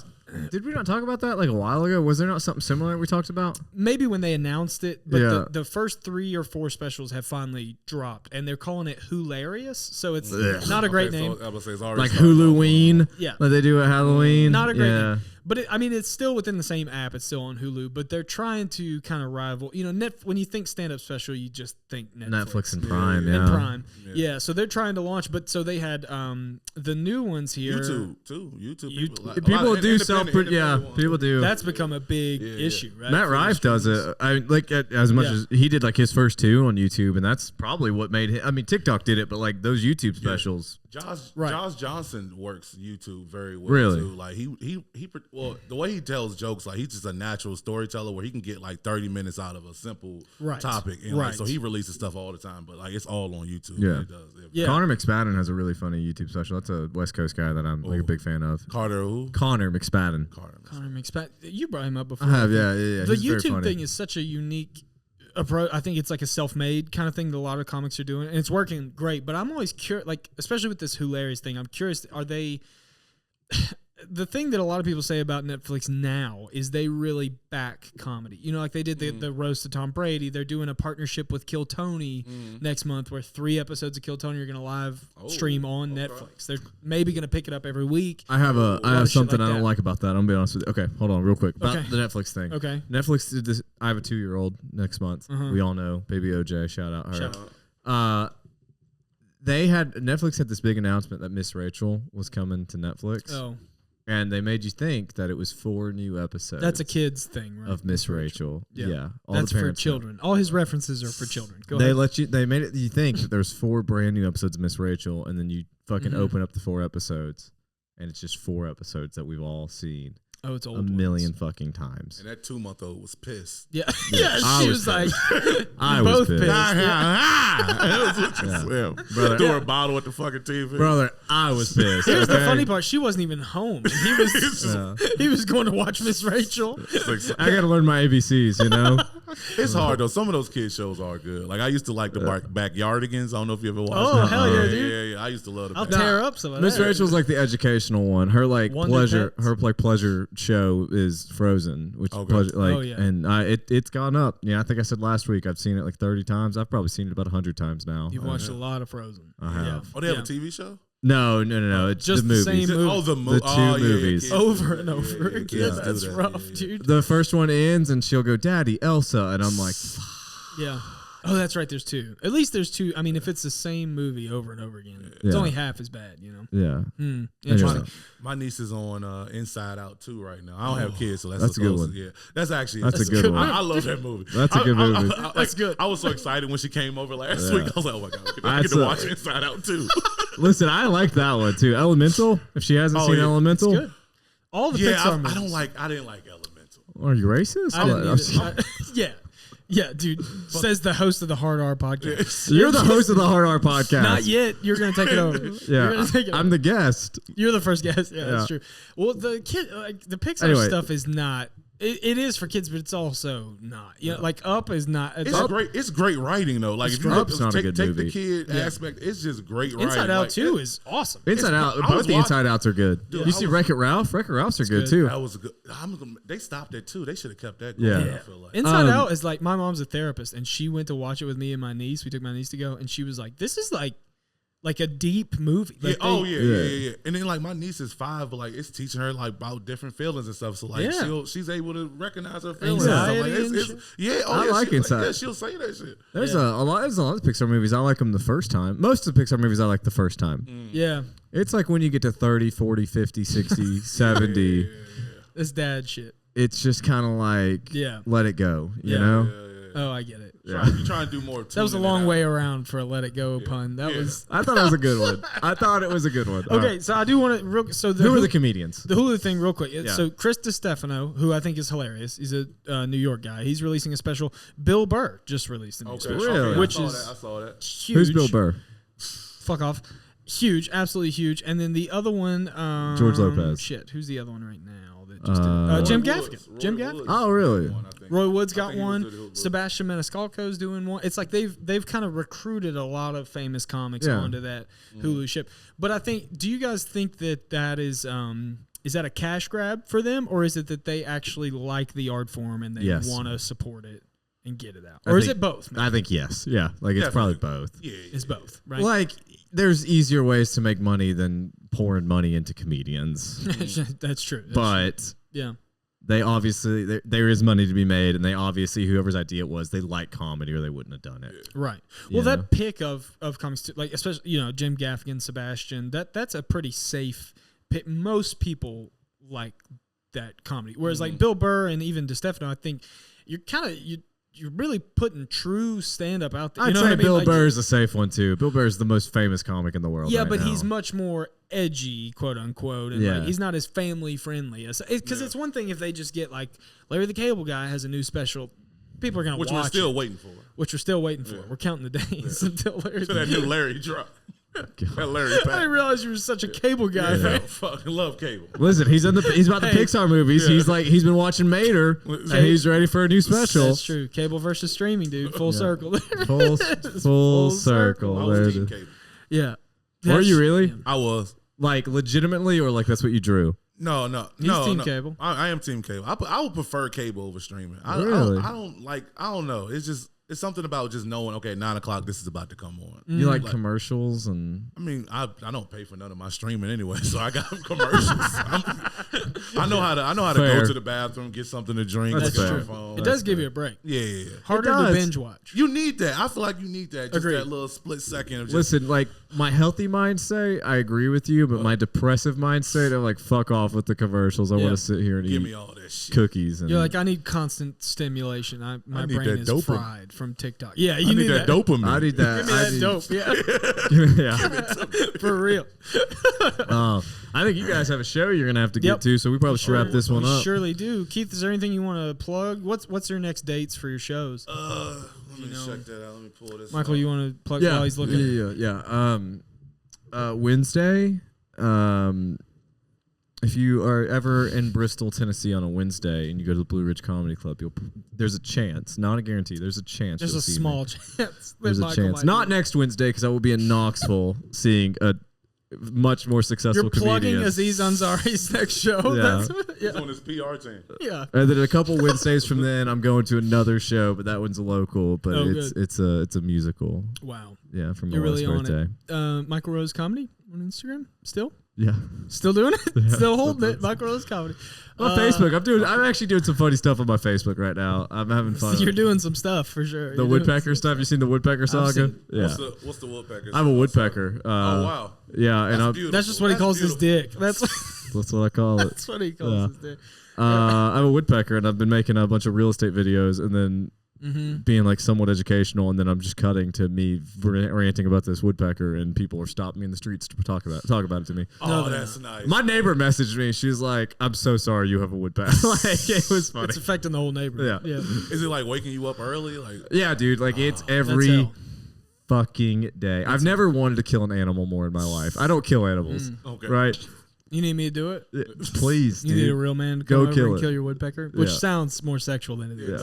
Did we not talk about that like a while ago? Was there not something similar we talked about? Maybe when they announced it, but the first 3 or 4 specials have finally dropped, and they're calling it Hularious, so it's not a great name. So I would say it's already like Huluween, yeah, like they do at Halloween. Not a great name. But it's still within the same app. It's still on Hulu, but they're trying to kind of rival. You know, when you think stand-up special, you just think Netflix and Prime, and Prime, yeah. So they're trying to launch, but so they had the new ones here. YouTube too. YouTube people do self. Yeah, people do. That's become a big issue, right? Matt Rife does it. I like as much as he did like his first 2 on YouTube, and that's probably what made him. I mean, TikTok did it, but like those YouTube specials. Josh Johnson works YouTube very well too. Like well, the way he tells jokes, like he's just a natural storyteller where he can get like 30 minutes out of a simple topic. And like, so he releases stuff all the time, but like it's all on YouTube. Yeah. It does. Yeah. Connor McSpadden has a really funny YouTube special. That's a West Coast guy that I'm like a big fan of. Carter who? Connor McSpadden. Connor McSpadden. You brought him up before. I have, yeah. The YouTube thing is such a unique approach. I think it's like a self-made kind of thing that a lot of comics are doing, and it's working great. But I'm always curious, like especially with this Hilarious thing. I'm curious, are they? The thing that a lot of people say about Netflix now is they really back comedy. You know, like they did the roast of Tom Brady. They're doing a partnership with Kill Tony next month where 3 episodes of Kill Tony are going to live stream on Netflix. They're maybe going to pick it up every week. I have something I don't like about that. I'm going to be honest with you. Okay, hold on real quick. About the Netflix thing. Okay. Netflix did this. I have a 2-year-old next month. We all know. Baby OJ. Shout out her. Shout out. Netflix had this big announcement that Miss Rachel was coming to Netflix. Oh. And they made you think that it was 4 new episodes. That's a kid's thing, right? Of Miss Rachel. Yeah. That's for children. All his references are for children. Go ahead. They made it you think that there's 4 brand new episodes of Miss Rachel, and then you fucking open up the 4 episodes, and it's just 4 episodes that we've all seen. Oh, it's old. A million fucking times. And that 2-month-old was pissed. Yeah. She was like, I was pissed. Brother, threw a bottle at the fucking TV. Brother, I was pissed. Here's the funny part. She wasn't even home. He was going to watch Miss Rachel. I got to learn my ABCs, you know? It's hard, though. Some of those kids shows are good. Like, I used to like the Backyardigans. I don't know if you ever watched that. Oh, hell yeah, dude. Yeah. I used to love the I'll tear up some of that. Miss Rachel's like the educational one. Her pleasure show is Frozen, which and it's gone up. Yeah, I think I said last week I've seen it like 30 times. I've probably seen it about 100 times now. You've watched a lot of Frozen. I have. Yeah. Oh, they have a TV show? No. It's just the movies. Same movie. Oh, the 2 movies. Over and over again. That's rough, dude. The first one ends and she'll go, "Daddy, Elsa," and I'm like, yeah. Oh, that's right. There's 2. At least there's 2. I mean, if it's the same movie over and over again, it's only half as bad, you know? Yeah. Interesting. My niece is on Inside Out 2 right now. I don't have kids, so that's a good one. Yeah, that's a good one. I love that movie. That's a good movie. That's good. I was so excited when she came over last week. I was like, oh my God, I get to watch Inside Out 2. Listen, I like that one too. Elemental. If she hasn't seen Elemental, it's good. All the Pixar movies. I didn't like Elemental. Are you racist? Yeah. Yeah, dude. Says the host of the Hard R podcast. You're the host of the Hard R podcast. Not yet. You're gonna take it over. Yeah, I'm the guest. You're the first guest. Yeah, that's true. Well, the Pixar stuff is not. It is for kids, but it's also not. You know, like Up is not. It's great writing though. Like if you Up's not a good take movie. the kid aspect, it's just great writing. Inside Out like, too is awesome. Inside Out, both the Inside Outs are good. Dude, you see Wreck-It Ralph? Wreck-It Ralphs are good too. That was a good. They stopped it too. They should have kept that going. Yeah. I feel like. Inside Out is like, my mom's a therapist, and she went to watch it with me and my niece. We took my niece to go, and she was like, "This is like a deep movie." Like yeah. And then like my niece is 5, but like it's teaching her like about different feelings and stuff. So like she's able to recognize her feelings. Anxiety and stuff. Like, I like Inside. Like, she'll say that shit. There's a lot of Pixar movies. I like them the first time. Most of the Pixar movies I like the first time. Yeah. It's like when you get to 30, 40, 50, 60, 70. It's dad shit. It's just kind of like, let it go, you know? Oh, I get it. You try and do more. That was a long way around for a "Let It Go" pun. That was. I thought it was a good one. I thought it was a good one. Okay, so I do want to. So who are the comedians? The Hulu thing, real quick. So Chris DiStefano, who I think is hilarious, he's a New York guy. He's releasing a special. Bill Burr just released a new special, really? which I saw that. huge. Who's Bill Burr? Fuck off. Huge, absolutely huge. And then the other one, George Lopez. Shit, who's the other one right now that just did? Jim Gaffigan. Jim Gaffigan. Oh, really? Roy Wood's got one. Sebastian Maniscalco's doing one. It's like they've kind of recruited a lot of famous comics onto that Hulu ship. But I think, do you guys think that is that a cash grab for them, or is it that they actually like the art form and they want to support it and get it out, or is it both? Maybe? I think yes. Yeah, like it's probably both. Yeah, it's both. Right? Like there's easier ways to make money than pouring money into comedians. That's true. But yeah. They obviously there is money to be made, and they obviously, whoever's idea it was, they like comedy or they wouldn't have done it. Right. Well, that pick of comics too, like especially Jim Gaffigan, Sebastian, that's a pretty safe pick. Most people like that comedy, whereas like Bill Burr and even DiStefano, I think you're really putting true stand up out there. I'd say Bill Burr is a safe one too. Bill Burr is the most famous comic in the world. Yeah, right but now. He's much more edgy, quote unquote, and like, he's not as family friendly. Because it's one thing if they just get like Larry the Cable Guy has a new special, people are gonna watch. Which we're still waiting for. We're counting the days until Larry. So that new Larry drop. That Larry I didn't realize you were such a Cable guy. I fucking love Cable. Listen, he's about the Pixar movies. He's been watching Mater, and he's ready for a new special. That's true. Cable versus streaming, dude. Full circle. Full circle. I was team Cable. Yeah. Were you really? I was. Like legitimately, or like that's what you drew? No. He's team Cable. I am team Cable. I would prefer Cable over streaming. Really? I don't know. It's something about just knowing, okay, 9 o'clock, this is about to come on. You like commercials and... I mean, I don't pay for none of my streaming anyway, so I got commercials. I know how to go to the bathroom, get something to drink. That's true. Phone. It does give you a break. Yeah. Harder to binge watch. You need that. I feel like you need that. Just Agreed. that little split second of just... Listen, like my healthy mindset, I agree with you, but my depressive mindset, I'm like, fuck off with the commercials. I want to sit here and give eat me all that shit. Cookies. And You're like, I need constant stimulation. My brain is dopamine. fried from TikTok. Yeah, you I need that dopamine. I need that. Give me that dope. Yeah. For real. I think you guys have a show you're gonna have to get to, so we probably should wrap this one up. Surely do. Keith, is there anything you want to plug? What's your next dates for your shows? Let me check that out. Let me pull this. Michael, you want to plug Yeah, while he's looking? Yeah. Wednesday. If you are ever in Bristol, Tennessee on a Wednesday and you go to the Blue Ridge Comedy Club, there's a chance, not a guarantee, there's a chance. There's a small chance. There's a chance. Not next Wednesday because I will be in Knoxville seeing a much more successful comedian. You're plugging Aziz Ansari's next show. Yeah. He's on his PR team. Yeah. And then a couple Wednesdays from then, I'm going to another show, but that one's a local, but it's a musical. Wow. Yeah, from my You're really wife's birthday. On it. Michael Rose Comedy on Instagram still? Yeah. Still doing it? Yeah, still holding it. Michael Rose Comedy. On Facebook. I'm actually doing some funny stuff on my Facebook right now. I'm having fun. You're doing some stuff for sure. The Woodpecker stuff. You seen the Woodpecker saga? Yeah. What's the Woodpecker? I have a woodpecker. Oh wow. Yeah, and that's just what he calls his dick. That's what I call it. That's what he calls his dick. I'm a woodpecker, and I've been making a bunch of real estate videos, and then being like somewhat educational, and then I'm just cutting to me ranting about this woodpecker, and people are stopping me in the streets to talk about it to me. Oh, that's nice. My neighbor messaged me. She's like, "I'm so sorry you have a woodpecker." Like, it was funny. It's affecting the whole neighborhood. Yeah. Is it like waking you up early? Like, yeah, dude. Like it's every fucking day. I've never wanted to kill an animal more in my life. I don't kill animals. Okay. Right? You need me to do it? Please, you dude. need a real man to come over kill and it. kill your woodpecker, which sounds more sexual than it is.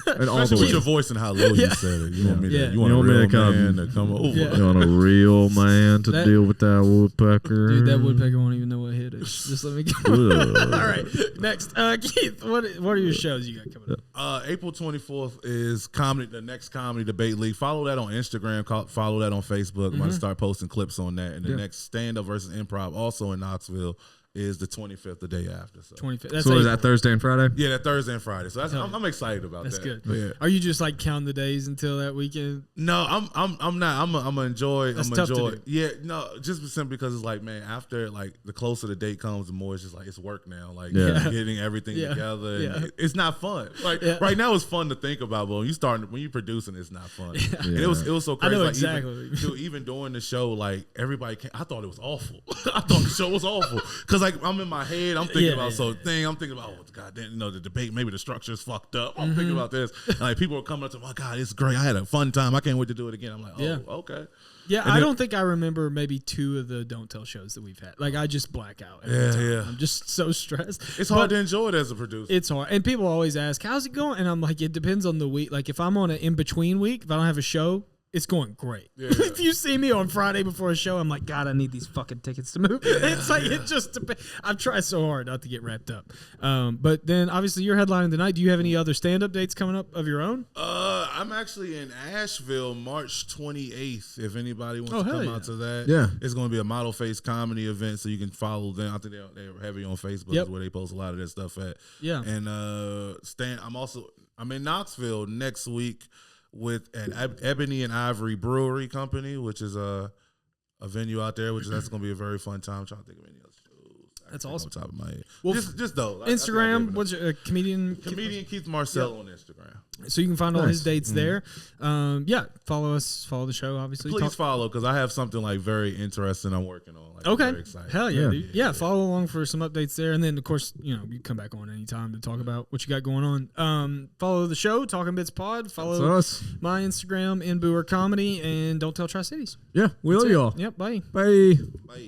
And all the Especially with way. your voice and how low you said it. You want me to? Yeah. You want You a want me real to come- man to come over? Yeah. You want a real man to deal with that woodpecker? Dude, that woodpecker won't even know what hit is. Just let me go. All right, next, Keith. What are your shows you got coming up? April 24th is the next comedy debate league. Follow that on Instagram. Follow that on Facebook. I'm going to start posting clips on that. And the next stand up versus improv, also in Knoxville, is the 25th, the day after. So 25th. That's So is April. that Thursday and Friday? yeah, that Thursday and Friday. So I'm excited about That's that. good. Yeah. Are you just like counting the days until that weekend? No, I'm not. I'm gonna enjoy. That's I'm tough to enjoy. do. Yeah, no, just simply because it's like, man, after like the closer the date comes, the more it's just like it's work now. Like getting everything together. And it's not fun. Like right now, it's fun to think about, but when you producing, it's not fun. And it was so crazy. I know like, exactly. Even during the show, like everybody came. I thought it was awful. I thought the show was awful because like I'm in my head. I'm thinking about I'm thinking about goddamn, the debate. Maybe the structure is fucked up. I'm thinking about this. And like people are coming up to me, oh God, it's great. I had a fun time. I can't wait to do it again. I'm like, okay. Yeah, And I don't think I remember maybe 2 of the Don't Tell shows that we've had. Like I just black out. Every time. I'm just so stressed. It's hard to enjoy it as a producer. It's hard, and people always ask, "How's it going?" And I'm like, it depends on the week. Like if I'm on an in between week, if I don't have a show, it's going great. If you see me on Friday before a show, I'm like, God, I need these fucking tickets to move. It's like it just depends. I've tried so hard not to get wrapped up. But then obviously you're headlining tonight. Do you have any other stand-up dates coming up of your own? I'm actually in Asheville, March 28th. If anybody wants to come out to that, it's going to be a model face comedy event, so you can follow them. I think they're heavy on Facebook, is where they post a lot of their stuff at. Yeah, and I'm in Knoxville next week at Ebony and Ivory Brewery Company, which is a venue out there, that's going to be a very fun time. I'm trying to think of any other shows. That's awesome. On top of my head. Well, just though. Instagram, what's your comedian? Comedian Keith Marcell on Instagram. So you can find all his dates there. Follow us, follow the show, obviously. Please follow, because I have something like very interesting I'm working on. Like, okay. I'm very excited. Hell yeah, dude. Yeah, follow along for some updates there. And then, of course, you come back on anytime to talk about what you got going on. Follow the show, Talkin Bits Pod. Follow us. My Instagram, InBooer Comedy. And don't tell Tri-Cities. Yeah, we love y'all. Yep, bye. Bye. Bye.